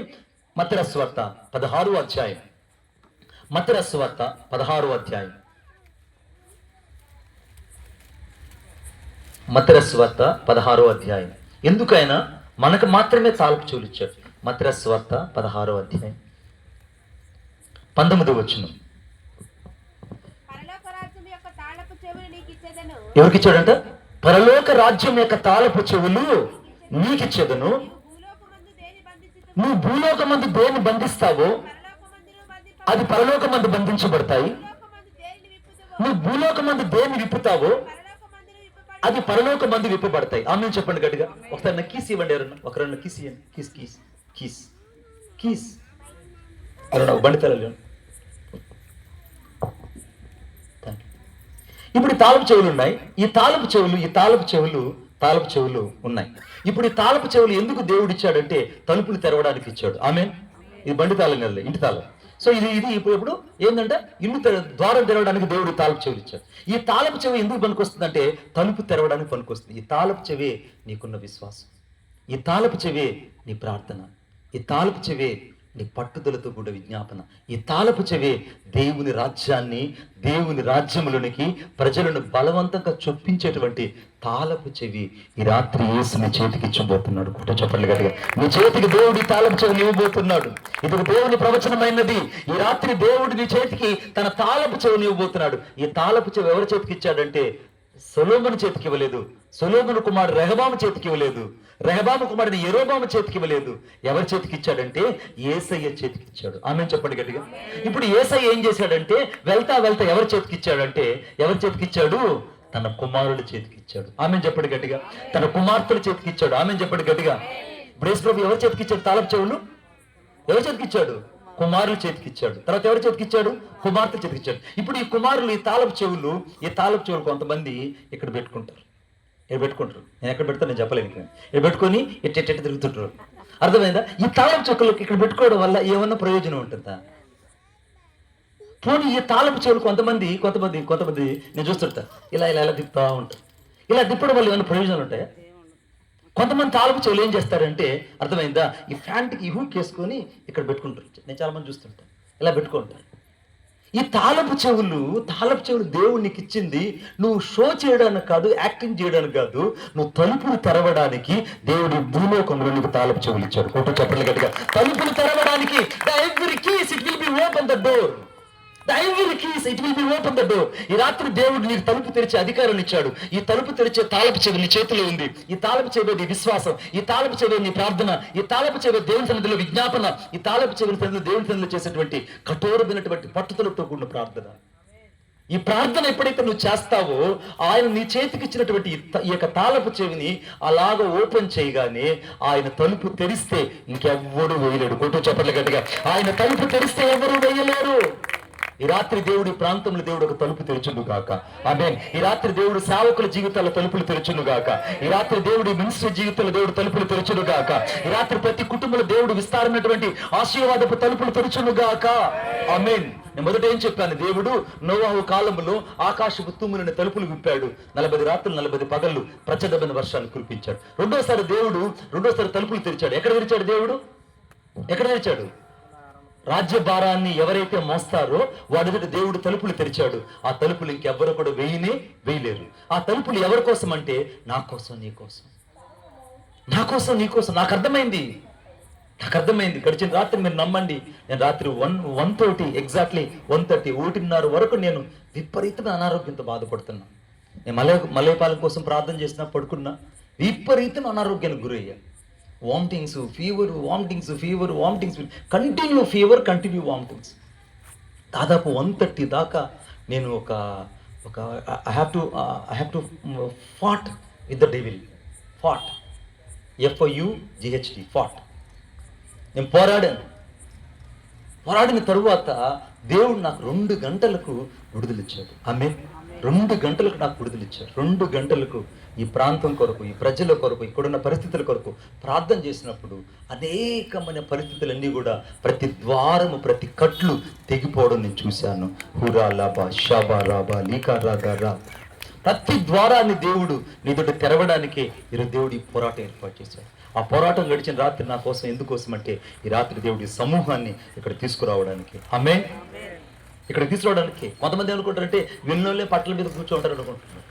[SPEAKER 2] మత్తయి సువార్త 16వ అధ్యాయం. మత్తయి సువార్త 16వ అధ్యాయం. మత్తయి సువార్త 16వ అధ్యాయం. ఎందుకైనా మనకు మాత్రమే తాళపు చెవులు ఇచ్చాడు. మత్తయి సువార్త 16వ అధ్యాయం 19వ వచనం. ఎవరికి ఇచ్చాడంట? పరలోక రాజ్యం యొక్క తాళపు చెవులు నీకిచ్చేదను. నువ్వు భూలోకమందు దేన్ని బంధిస్తావో అది పరలోకమందు బంధించబడతాయి. నువ్వు భూలోకమందు దేన్ని విప్పుతావో అది పరలోకమందు విప్పబడతాయి. ఆమె చెప్పండి గట్టిగా. ఒకసారి నాకు కీస్ ఇవ్వండి. ఎవరన్నా ఒకరన్నా కీస్ ఇవ్వండి. కీస్ ఎవరన్నా బండి తరలి. ఇప్పుడు ఈ తాళపు చెవులు ఉన్నాయి. ఈ తాళపు చెవులు ఉన్నాయి. ఇప్పుడు ఈ తాళపు చెవులు ఎందుకు దేవుడు ఇచ్చాడంటే తలుపులు తెరవడానికి ఇచ్చాడు. ఆమేన్. ఇది బండి తాళం కదా, ఇంటి తాళం. సో ఇది ఇప్పుడు ఏంటంటే ఇల్లు ద్వారం తెరవడానికి దేవుడు తాళపు చెవులు ఇచ్చాడు. ఈ తాళపు చెవి ఎందుకు పనికొస్తుందంటే తలుపు తెరవడానికి పనికొస్తుంది. ఈ తాళపు చెవే నీకున్న విశ్వాసం. ఈ తాళపు చెవే నీ ప్రార్థన. ఈ తాళపు చెవే నీ పట్టుదలతో కూడా విజ్ఞాపన. ఈ తాళపు చెవే దేవుని రాజ్యములోనికి ప్రజలను బలవంతంగా చొప్పించేటువంటి తాళపు చెవి ఈ రాత్రి యేసుని చేతికి ఇచ్చబోతున్నాడు. కుట్ట చెప్పండి గట్టిగా. నీ చేతికి దేవుడి తాళపు చెవిని ఇవ్వబోతున్నాడు. ఇది దేవుని ప్రవచనమైనది. ఈ రాత్రి దేవుడు నీ చేతికి తన తాళపు చెవిని ఇవ్వబోతున్నాడు. ఈ తాళపు చెవి ఎవరి చేతికి ఇచ్చాడంటే సొలొమోను చేతికి ఇవ్వలేదు. సొలొమోను కుమారుడు రెహబాము చేతికి ఇవ్వలేదు. రెహబాము కుమారుడు యెరోబాము చేతికి ఇవ్వలేదు. ఎవరి చేతికి ఇచ్చాడంటే యేసయ్య చేతికి ఇచ్చాడు. ఆమేన్ చెప్పండి గట్టిగా. ఇప్పుడు యేసయ్య ఏం చేశాడంటే వెళ్తా ఎవరి చేతికి ఇచ్చాడు? తన కుమారుడి చేతికి ఇచ్చాడు. ఆమేన్ చెప్పండి గట్టిగా. తన కుమార్తెల చేతికి ఇచ్చాడు. ఆమేన్ చెప్పండి గట్టిగా. ఇప్పుడు యేసు ప్రభు ఎవరి చేతికి ఇచ్చాడు తాళపు చెవులు? ఎవరి చేతికి ఇచ్చాడు? కుమారుల చేతికి ఇచ్చాడు. తర్వాత ఎవరి చేతికి ఇచ్చాడు? కుమార్తె చేతికి ఇచ్చాడు. ఇప్పుడు ఈ కుమారులు ఈ తాళపు చెవులు కొంతమంది ఇక్కడ పెట్టుకుంటారు. నేను ఎక్కడ పెడతాను నేను చెప్పలేను. ఇక్కడ పెట్టుకొని ఎట్ట తిరుగుతుంటారు. అర్థమైందా? ఈ తాళపు చెవులు ఇక్కడ పెట్టుకోవడం వల్ల ఏమన్నా ప్రయోజనం ఉంటుందా? పోనీ ఈ తాళపు చెవులు కొంతమంది నేను చూస్తుంటా ఇలా తిప్పుతా ఉంటారు. ఇలా తిప్పడం వల్ల ఏమైనా ప్రయోజనాలు ఉంటాయా? కొంతమంది తాళపు చెవులు ఏం చేస్తారంటే అర్థమైందా, ఈ ఫ్యాంట్కి ఈ హూక్ వేసుకొని ఇక్కడ పెట్టుకుంటారు. నేను చాలా మంది చూస్తుంటాను ఇలా పెట్టుకుంటారు. ఈ తాళపు చెవులు దేవుడు నీకు ఇచ్చింది నువ్వు షో చేయడానికి కాదు, యాక్టింగ్ చేయడానికి కాదు, నువ్వు తలుపులు తెరవడానికి దేవుడు భూలోకంలో నీకు తాళపు చెవులు ఇచ్చాడు. కోట చెప్పలు గట్టిగా. తలుపులు తెరవడానికి every keys it will be open the door. ఈ రాత్రి దేవుడు నీకు తలుపు తెరిచే అధికారం ఇచ్చాడు. ఈ తలుపు తెరిచే తాళపు చెవి నీ చేతిలో ఉంది. ఈ తాళపు చెవి నీ విశ్వాసం, ఈ తాళపు చెవి నీ ప్రార్థన, ఈ తాళపు చెవి దేవుని సన్నిధిలో విజ్ఞాపన, ఈ తాళపు చెవిని సన్నిధిలో దేవుని సన్నిధిలో చేసేటువంటి కఠోరమైనటువంటి పట్టుదలతో కూడిన ప్రార్థన. ఈ ప్రార్థన ఎప్పుడైతే నువ్వు చేస్తావో ఆయన నీ చేతికి ఇచ్చినటువంటి ఈ యొక్క తాళపు చెవిని అలాగ ఓపెన్ చేయగానే ఆయన తలుపు తెరిస్తే ఇంకెవ్వడు వేయలేడు. కొట్టు చెప్పట్లే గట్టిగా. ఆయన తలుపు తెరిస్తే ఎవరు వేయలేరు. ఈ రాత్రి దేవుడి ప్రాంతంలో దేవుడు ఒక తలుపు తెరచును గాక. ఆమేన్. ఈ రాత్రి దేవుడు సేవకుల జీవితాల తలుపులు తెరచును గాక. ఈ రాత్రి దేవుడి మినిస్ట్రీ జీవితంలో దేవుడు తలుపులు తెరచును గాక. ఈ రాత్రి ప్రతి కుటుంబంలో దేవుడు విస్తారమైనటువంటి ఆశీర్వాదపు తలుపులు తెరచును గాక. ఆమేన్. నేను మొదట ఏం చెప్పాను? దేవుడు నోవాహు కాలంలో ఆకాశపు తుమ్ములను తలుపులు విప్పాడు. 40 రాత్రులు 40 పగళ్ళు ప్రచండమైన వర్షాలు కురిపించాడు. రెండోసారి తలుపులు తెరిచాడు. ఎక్కడ తెరిచాడు దేవుడు? ఎక్కడ తెరిచాడు? రాజ్య భారాన్ని ఎవరైతే మోస్తారో వాడి దేవుడు తలుపులు తెరిచాడు. ఆ తలుపులు ఇంకెవ్వరు కూడా వేయలేరు. ఆ తలుపులు ఎవరి కోసం అంటే నా కోసం, నీ కోసం, నా కోసం, నీ కోసం. నాకు అర్థమైంది. గడిచిన రాత్రి మీరు నమ్మండి, నేను రాత్రి 1:30 ఎగ్జాక్ట్లీ 1:30 1:30 వరకు నేను విపరీతమైన అనారోగ్యంతో బాధపడుతున్నా. నేను మలయపాలెం కోసం ప్రార్థన చేసినా, పడుకున్నా, విపరీతమైన అనారోగ్యానికి గురయ్యా. Vomitings, fever, continue vomitings. దాదాపు 1:30 దాకా నేను I have to fought with the devil. Fought, FOUGHT, fought. నేను పోరాడిన తరువాత దేవుడు నాకు 2 గంటలకు విడుదలిచ్చాడు. ఆమేన్. 2 గంటలకు నాకు విడుదలిచ్చాడు. 2 గంటలకు ఈ ప్రాంతం కొరకు, ఈ ప్రజల కొరకు, ఇక్కడున్న పరిస్థితుల కొరకు ప్రార్థన చేసినప్పుడు అనేకమైన పరిస్థితులన్నీ కూడా ప్రతి ద్వారము, ప్రతి కట్లు తెగిపోవడం నేను చూశాను. హురా లాబా షాబా రాబా లీకా రాగా. ప్రతి ద్వారాన్ని దేవుడు నీతోటి తెరవడానికి ఈరోజు దేవుడు ఈ పోరాటం ఏర్పాటు చేశాడు. ఆ పోరాటం గడిచిన రాత్రి నా కోసం ఎందుకోసం అంటే ఈ రాత్రి దేవుడి సమూహాన్ని ఇక్కడ తీసుకురావడానికి. ఆమేన్. ఇక్కడ తీసుకురావడానికి. కొంతమంది అనుకుంటారంటే వెన్నోళ్ళే పట్ల మీద కూర్చోంటారు అనుకుంటున్నారు.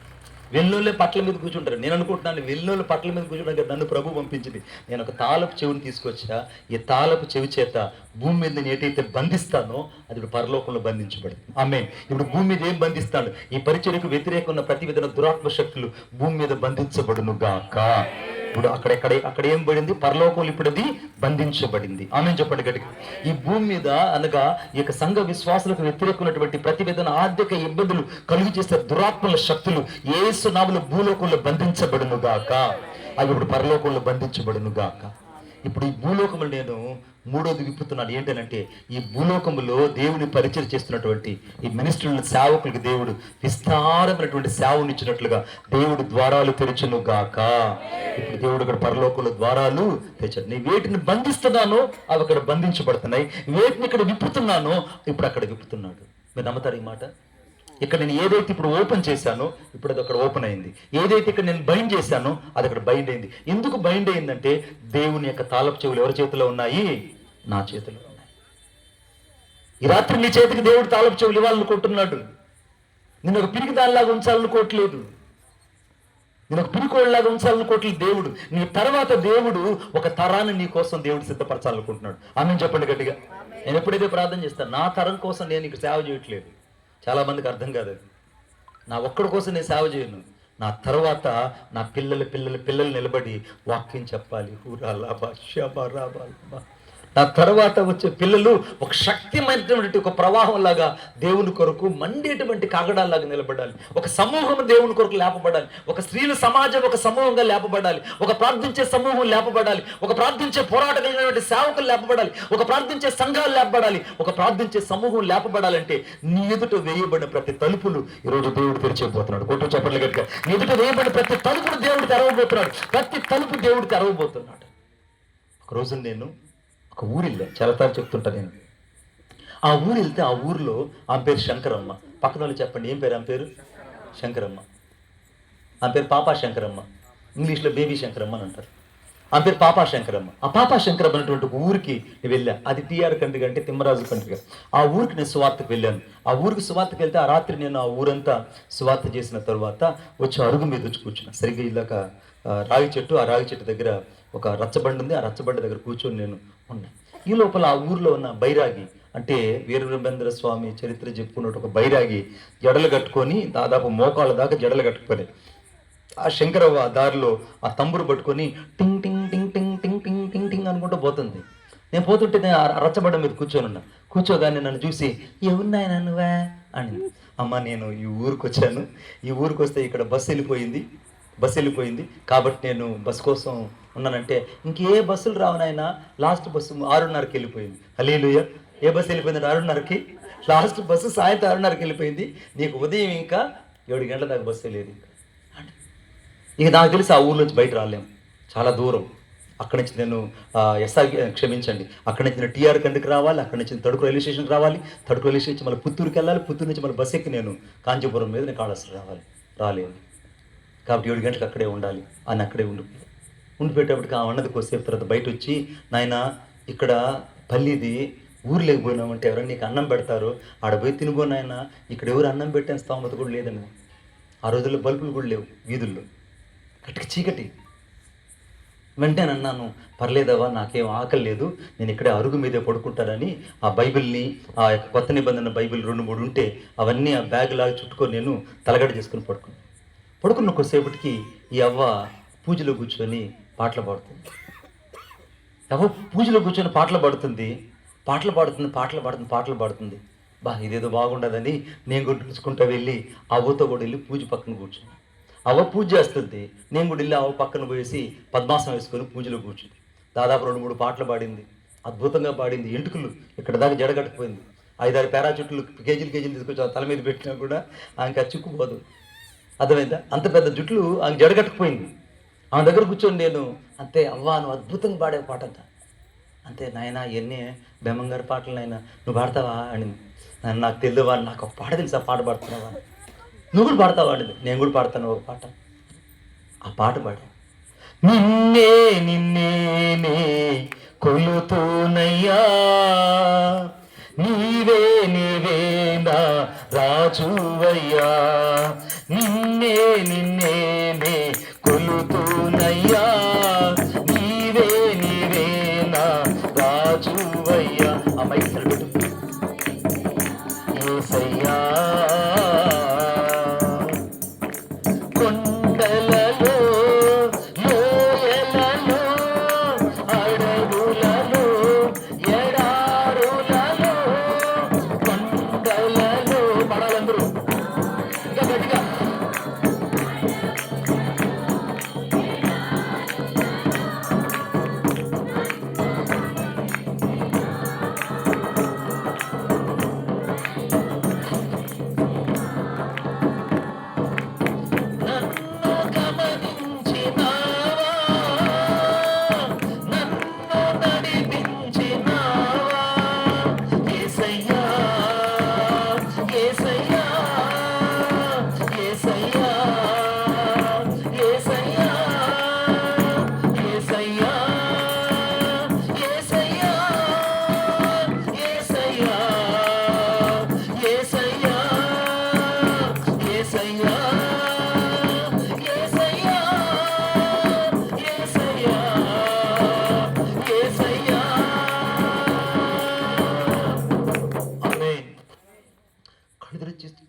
[SPEAKER 2] నేను అనుకుంటున్నాను వెన్నోళ్ళ పట్ల మీద కూర్చోడానికి నన్ను ప్రభు పంపించింది. నేను ఒక తాళపు చెవిని తీసుకొచ్చా. ఈ తాళపు చెవి చేత భూమి మీద నేను ఏదైతే బంధిస్తానో అది ఇప్పుడు పరలోకంలో బంధించబడింది. ఆమేన్. ఇప్పుడు భూమి మీద ఏం బంధిస్తాను? ఈ పరిచర్యకు వ్యతిరేకంగా ఉన్న ప్రతి విధమైన దురాత్మ శక్తులు భూమి మీద బంధించబడును గాక. ఇప్పుడు అక్కడ ఏం పడింది? పరలోకంలో ఇప్పుడు అది బంధించబడింది. ఆమేన్ చెప్పండి గట్టిగా. ఈ భూమి మీద అనగా ఈ యొక్క సంఘ విశ్వాసులకు వ్యతిరేకమైనటువంటి ప్రతి విధమైన ఆర్థిక ఇబ్బందులు కలుగు చేసే దురాత్మల శక్తులు యేసు నామములో భూలోకంలో బంధించబడును గాక. అవి ఇప్పుడు పరలోకంలో బంధించబడును గాక. ఇప్పుడు ఈ భూలోకములు నేను 3వది విప్పుతున్నాను. ఏంటంటే ఈ భూలోకములో దేవుని పరిచయం చేస్తున్నటువంటి ఈ మినిస్ట్రీల సేవకులకు దేవుడు విస్తారమైనటువంటి సేవను ఇచ్చినట్లుగా దేవుడు ద్వారాలు తెరచును గాక. ఇప్పుడు దేవుడు అక్కడ పరలోకంలో ద్వారాలు తెచ్చాడు. నేను వేటిని బంధిస్తున్నానో అవి అక్కడ బంధించబడుతున్నాయి. వేటిని ఇక్కడ విప్పుతున్నానో ఇప్పుడు అక్కడ విప్పుతున్నాడు. మీరు నమ్ముతారు ఈ మాట? ఇక్కడ నేను ఏదైతే ఇప్పుడు ఓపెన్ చేశానో ఇప్పుడు అది అక్కడ ఓపెన్ అయింది. ఏదైతే ఇక్కడ నేను బైండ్ చేశానో అది అక్కడ బైండ్ అయింది. ఎందుకు బైండ్ అయిందంటే దేవుని యొక్క తాళపు చెవులు ఎవరి చేతిలో ఉన్నాయి? నా చేతిలో ఉన్నాయి. ఈ రాత్రి నీ చేతికి దేవుడు తాళపు చెవులు ఇవ్వాలనుకుంటున్నాడు. నేను ఒక పిరికి దానిలాగా ఉంచాలనుకోవట్లేదు. నేను ఒక పిరికోళ్ళలాగా ఉంచాలనుకోవట్లేదు. దేవుడు నీ తర్వాత దేవుడు ఒక తరాన్ని నీ కోసం దేవుడు సిద్ధపరచాలనుకుంటున్నాడు. ఆమేన్ చెప్పండి గట్టిగా. నేను ఎప్పుడైతే ప్రార్థన చేస్తాను నా తరం కోసం నేను ఇక్కడ సేవ చేయట్లేదు. చాలా మందికి అర్థం కాదు. నా ఒక్కడి కోసం నేను సేవ చేయను. నా తర్వాత నా పిల్లలు నిలబడి వాక్యం చెప్పాలి. నా తర్వాత వచ్చే పిల్లలు ఒక శక్తిమైనటువంటి ఒక ప్రవాహం లాగా దేవుని కొరకు మండేటువంటి కాగడాల్లాగా నిలబడాలి. ఒక సమూహం దేవుని కొరకు లేపబడాలి. ఒక స్త్రీల సమాజం ఒక సమూహంగా లేపబడాలి. ఒక ప్రార్థించే సమూహం లేపబడాలి. ఒక ప్రార్థించే పోరాటమైనటువంటి సేవకులు లేపబడాలి. ఒక ప్రార్థించే సంఘాలు లేపబడాలి. ఒక ప్రార్థించే సమూహం లేపబడాలంటే నీ ఎదుట వేయబడిన ప్రతి తలుపులు ఈరోజు దేవుడు తెరిచిపోతున్నాడు. కొట్టు చెప్పట్లు గట్టిగా. నీ ఎదుట వేయబడిన ప్రతి తలుపును దేవుడు తెరవబోతున్నాడు. ప్రతి తలుపు దేవుడు తెరవబోతున్నాడు. ఒక రోజు నేను ఒక ఊరు వెళ్ళా. చాలాసార్లు చెప్తుంటా నేను. ఆ ఊరు వెళ్తే ఆ ఊరిలో ఆమె పేరు శంకరమ్మ. పక్కన వాళ్ళు చెప్పండి ఏం పేరు? ఆమె పేరు శంకరమ్మ. ఆమె పేరు పాపా శంకరమ్మ. ఇంగ్లీష్లో బేబీ శంకరమ్మ అని అంటారు.
[SPEAKER 1] ఆ పేరు పాపాశంకరమ్మ. ఆ పాపాశంకరమ్మ అనేటువంటి ఒక ఊరికి నేను వెళ్ళా. అది టీఆర్ కంట్రీ అంటే తిమ్మరాజు కంట్రీ. ఆ ఊరికి నేను సువార్తకు వెళ్ళాను. ఆ ఊరికి సువార్తకు వెళ్తే ఆ రాత్రి నేను ఆ ఊరంతా సువార్త చేసిన తర్వాత వచ్చి అరుగు మీద వచ్చి కూర్చున్నా. సరిగ్గా ఇలాక రాగి చెట్టు, ఆ రాగి చెట్టు దగ్గర ఒక రచ్చబండి ఉంది. ఆ రచ్చబండి దగ్గర కూర్చొని నేను ఉన్నా. ఈ లోపల ఆ ఊర్లో ఉన్న బైరాగి అంటే వీరబ్రహ్మేంద్ర స్వామి చరిత్ర చెప్పుకున్నట్టు ఒక బైరాగి జడలు కట్టుకొని, దాదాపు మోకాళ్ళ దాకా జడలు కట్టుకొని, ఆ శంకరవ్వ దారిలో ఆ తంబురు పట్టుకొని టింగ్ టింగ్ టింగ్ టింగ్ టింగ్ టింగ్ టింగ్ టింగ్ అనుకుంటూ పోతుంది. నేను పోతుంటే నేను ఆ రచ్చబండ మీద కూర్చొని ఉన్నా. కూర్చోగానే నన్ను చూసి ఎవరినాయన నువ్వే అని. అమ్మ నేను ఈ ఊరికి వచ్చాను, ఈ ఊరికి వస్తే ఇక్కడ బస్సు వెళ్ళిపోయింది కాబట్టి నేను బస్సు కోసం ఉన్నానంటే, ఇంకే బస్సులు రావు నాయనా, లాస్ట్ బస్సు 6:30కి వెళ్ళిపోయింది. హల్లెలూయా. ఏ బస్సు వెళ్ళిపోయింది? 6:30కి. లాస్ట్ బస్సు సాయంత్రం 6:30కి వెళ్ళిపోయింది. నీకు ఉదయం ఇంకా 7 గంటల దాకా బస్సు లేదు ఇంకా. ఇక నాకు తెలిసి ఆ ఊర్లోంచి బయట రాలేము, చాలా దూరం. అక్కడి నుంచి నేను అక్కడి నుంచి నేను టీఆర్ కండ్రికి రావాలి, అక్కడి నుంచి తడుకు రైల్వే స్టేషన్కి రావాలి, తడుకు రైల్వే స్టేషన్ మళ్ళీ పుత్తూరుకి వెళ్ళాలి, పుత్తూరు నుంచి మళ్ళీ బస్సు ఎక్కి నేను కాంచీపురం మీద నేను కాళహస్తి రాలేను. కాబట్టి 7 గంటలకు అక్కడే ఉండాలి అని అక్కడే ఉండిపోయేటప్పటికి ఆ అన్నది కొద్దిసేపు తర్వాత బయట వచ్చి, నాయన ఇక్కడ పల్లిది ఊర్లోకి పోయినామంటే ఎవరైనా నీకు అన్నం పెడతారు, ఆడ పోయి తినుగో నాయన, ఇక్కడ ఎవరు అన్నం పెట్టే స్తోమత కూడా లేదండి. ఆ రోజుల్లో బల్బులు కూడా లేవు వీధుల్లో, గట్టికి చీకటి. వెంటనే అన్నాను, పర్లేదవ్వా నాకేం ఆకలి లేదు, నేను ఇక్కడే అరుగు మీదే పడుకుంటానని ఆ బైబిల్ని, ఆ యొక్క కొత్త నిబంధన బైబిల్ 2-3 ఉంటే అవన్నీ ఆ బ్యాగ్ లాగా చుట్టుకొని నేను తలగడ చేసుకుని పడుకున్న కొద్దిసేపటికి ఈ అవ్వ పూజలో కూర్చొని పాటలు పాడుతుంది. పాటలు పాడుతుంది. ఇదేదో బాగుండదని నేను కూడా చూసుకుంటూ వెళ్ళి అవ్వతో కూడా వెళ్ళి పూజ పక్కన కూర్చున్నాను. అవ్వ పూజ చేస్తుంది, నేను కూడా వెళ్ళి అవ్వ పక్కన పోయేసి పద్మాసనం వేసుకొని పూజలో కూర్చుంది. దాదాపు 2-3 పాటలు పాడింది, అద్భుతంగా పాడింది. ఎంటుకలు ఇక్కడ దాకా జడగట్టుకుపోయింది. 5-6 పారాచూట్లు కేజీలు తీసుకొచ్చి తల మీద పెట్టినా కూడా ఆమెకి చిక్కుపోదు. అర్థమైందా? అంత పెద్ద జుట్లు ఆమె జడగట్టుకుపోయింది. ఆమె దగ్గర కూర్చొని నేను, అంతే అవ్వ నువ్వు అద్భుతంగా పాడే పాట అంతా, అంతే నాయన ఎన్ని బెమ్మంగారి పాటలు నాయన నువ్వు పాడతావా అని. నాకు తెలియవా, నాకు ఒక పాట తెలుసా, పాట పాడుతున్నావా, నువ్వు కూడా పాడతావా అండి. నేను కూడా పాడతాను ఒక పాట. ఆ పాట పాడా, నిన్నే కొలుతూనయ్యా, నీవే నా రాజువయ్యా, నిన్నే కొలుతూనయ్యా, నీవే నా రాజువయ్యా. ఆ మైక్ సరిపెట్టు. యేసయ్యా కొండలలో, లోయలలో, అడవులలో, ఎడారులలో, కొండలలో పడాలందరూ ఇంకా గట్టిగా.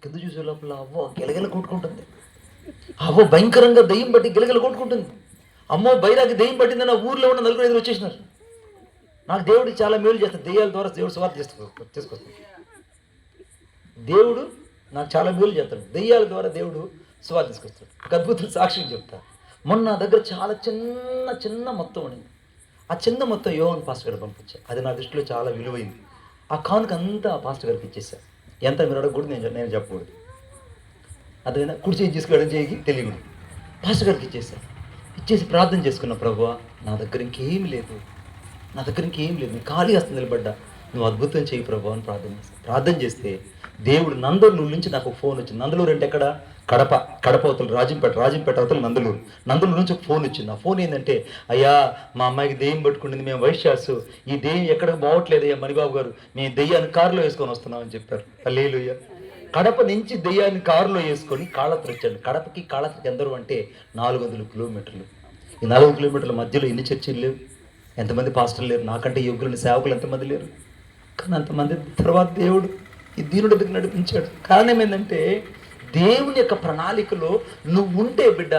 [SPEAKER 1] కింద చూసే లోపల అవ్వ గిలగిల కొట్టుకుంటుంది. అవ్వ భయంకరంగా దెయ్యం పట్టి గిలగిల కొట్టుకుంటుంది. అమ్మో బైరాగి దెయ్యం పట్టిందని ఆ ఊర్లో ఉన్న 4-5 వచ్చేసినారు. నాకు దేవుడు చాలా మేలు చేస్తాడు, దెయ్యాల ద్వారా దేవుడు సువార్త తీసుకొస్తాడు. దేవుడు నాకు చాలా మేలు చేస్తాడు, దెయ్యాల ద్వారా దేవుడు సువార్త తీసుకొస్తాడు. ఒక అద్భుత సాక్ష్యం చెప్తా. మొన్న నా దగ్గర చాలా చిన్న మొత్తం ఉండింది. ఆ చిన్న మొత్తం యోహాన్ పాస్టర్ గారు పంపించాను. అది నా దృష్టిలో చాలా విలువైంది. ఆ కానుక అంతా ఆ పాస్టర్ గారికి ఇచ్చేసాను. ఎంత మీరు అడగకూడదు, నేను చెప్పకూడదు. అదేనా కుడి చేయి తీసుకెళ్ళడం చేయకి తెలియదు. పాస్టర్ గారికి ఇచ్చేసి ప్రార్థన చేసుకున్న, ప్రభువా నా దగ్గర ఇంకేం లేదు, నేను ఖాళీ వస్తుంది నిలబడ్డా, నువ్వు అద్భుతం చేయి ప్రభు అని ప్రార్థన చేస్తే దేవుడు నందలూరు నుంచి నాకు ఫోన్ వచ్చింది. నందలూరు అంటే ఎక్కడ? కడప అవతల రాజంపేట అవతల నందలూరు నుంచి ఒక ఫోన్ వచ్చింది. ఆ ఫోన్ ఏంటంటే, అయ్యా మా అమ్మాయికి దెయ్యం పట్టుకుంటుంది, మేము వైశ్యాసు, ఈ దెయ్యం ఎక్కడికి బాగోట్లేదయ్యా మణిబాబు గారు, మేము దెయ్యాన్ని కారులో వేసుకొని వస్తున్నామని చెప్పారు. హల్లెలూయా. కడప నుంచి దెయ్యాన్ని కారులో వేసుకొని కాళత్రి వచ్చాడు. కడపకి కాళత్రికి ఎందరు అంటే 400 కిలోమీటర్లు. ఈ 400 కిలోమీటర్ల మధ్యలో ఎన్ని చర్చిలు లేవు, ఎంతమంది పాస్టర్లు లేరు, నాకంటే యోగ్యులని సేవకులు ఎంతమంది లేరు. కానీ అంతమంది తర్వాత దేవుడు ఈ దీనుడి దగ్గర నడిపించాడు. కారణం ఏంటంటే, దేవుని యొక్క ప్రణాళికలో నువ్వు ఉంటే బిడ్డ,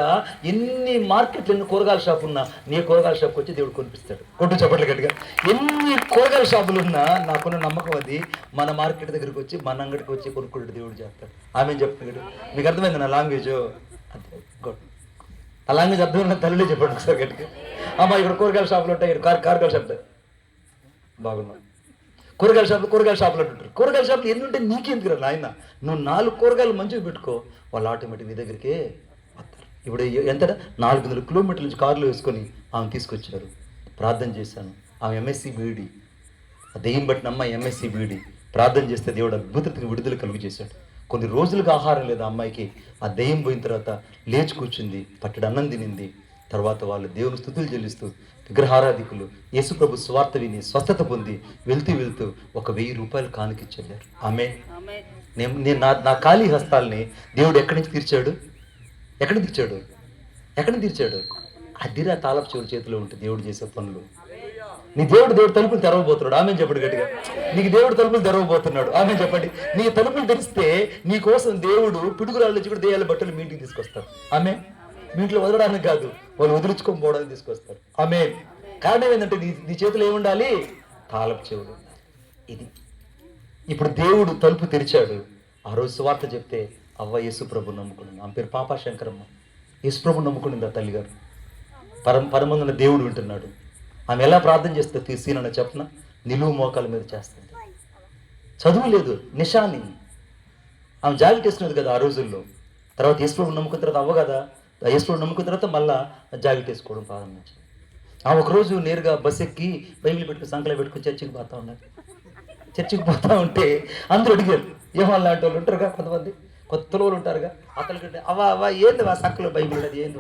[SPEAKER 1] ఎన్ని మార్కెట్లు, ఎన్ని కూరగాయల షాపు ఉన్నా నీ కూరగాయల షాప్కి వచ్చి దేవుడు కొనిపిస్తాడు. కొట్టు చప్పట్లు గట్టిగా. ఎన్ని కూరగాయల షాపులు ఉన్నా నాకున్న నమ్మకం అది, మన మార్కెట్ దగ్గరికి వచ్చి మన అంగడికి వచ్చి కొనుక్కుంటాడు దేవుడు చేస్తాడు. ఆమె చెప్తున్నాడు. మీకు అర్థమైంది నా లాంగ్వేజ్? అంతే గుడ్. ఆ లాంగ్వేజ్ అర్థమైన తల్లిలో చెప్పండి ఒకసారి గట్టిగా. అమ్మా ఇక్కడ కూరగాయల షాపులు ఉంటాయి, ఇక్కడ కూరగాయల షాప్ బాగున్నాయి. కూరగాయల షాపులు అంటుంటారు. కూరగాయల షాపులు ఎన్ని ఉంటే నీకెందుకు రా నాయన, నువ్వు 4 కూరగాయలు మంచిగా పెట్టుకో, వాళ్ళు ఆటోమేటిక్ నీ దగ్గరికే వస్తారు. ఇప్పుడు ఎంత 400 కిలోమీటర్ల నుంచి కారులో వేసుకొని ఆమె తీసుకొచ్చారు. ప్రార్థన చేశాను. ఆమె ఎంఎస్సి బీఈడి, ఆ దెయ్యం బట్టిన అమ్మాయి ఎంఎస్సి బీఈడి. ప్రార్థన చేస్తే దేవుడు అద్భుతకి విడుదల కలుగు చేశాడు. కొన్ని రోజులుగా ఆహారం లేదు అమ్మాయికి. ఆ దెయ్యం పోయిన తర్వాత లేచి కూర్చుంది, పట్టెడు అన్నం తినింది. తర్వాత వాళ్ళు దేవుని స్తుతులు చెల్లిస్తూ, విగ్రహారాధికులు యేసు ప్రభు స్వార్థ విని స్వస్థత పొంది వెళ్తూ ఒక 1000 రూపాయలు కానుకిచ్చారు. ఆమె నేను నా ఖాళీ హస్తాలని దేవుడు ఎక్కడి నుంచి తీర్చాడు? అదిరా తాళపు చెవుల చేతిలో ఉంటుంది దేవుడు చేసే పనులు. నీ దేవుడు తలుపులు తెరవబోతున్నాడు. ఆమె చెప్పండి గట్టిగా. నీకు దేవుడు తలుపులు తెరవబోతున్నాడు. ఆమె చెప్పండి. నీ తలుపులు తెరిస్తే నీ కోసం దేవుడు పిడుగురాళ్ళ నుంచి కూడా దెయ్యాల బట్టలు మీ ఇంటికి తీసుకొస్తారు. ఆమె మీ ఇంట్లో వదలడానికి కాదు, వాళ్ళు వదిలించుకొని పోవడానికి తీసుకొస్తారు. ఆమె కారణం ఏంటంటే నీ చేతులు ఏముండాలి? తాళపు చెవులు. ఇది ఇప్పుడు దేవుడు తలుపు తెరిచాడు. ఆ రోజు సువార్త చెప్తే అవ్వ యేసుప్రభు నమ్ముకున్నాను. ఆమె పేరు పాపా శంకరమ్మ. యేసుప్రభు నమ్ముకునింది ఆ తల్లిగారు. పరమందున దేవుడు వింటున్నాడు. ఆమె ఎలా ప్రార్థన చేస్తే తీసినని చెప్పన, నిలువు మోకాల మీద చేస్తుంది. చదువు లేదు, నిషాని. ఆమె జాకెట్ వేసుకునేది కదా ఆ రోజుల్లో. తర్వాత యేసుప్రభు నమ్ముకున్న తర్వాత అవ్వ కదా, యేసుప్రభు నమ్ముకున్న తర్వాత మళ్ళా జాకెట్ వేసుకోవడం ప్రారంభించింది. ఆమె ఒకరోజు నేరుగా బస్ ఎక్కి బైబిల్ పెట్టుకుని సంకలో పెట్టుకుని చర్చికి పోతా ఉంటే అందరూ అడిగారు. ఏమల్లాంటి వాళ్ళు ఉంటారుగా, కొంతమంది కొత్త వాళ్ళు ఉంటారుగా, అతనికి అవ్వ ఏంది వా సంకలో బైబిల్ అది ఏంది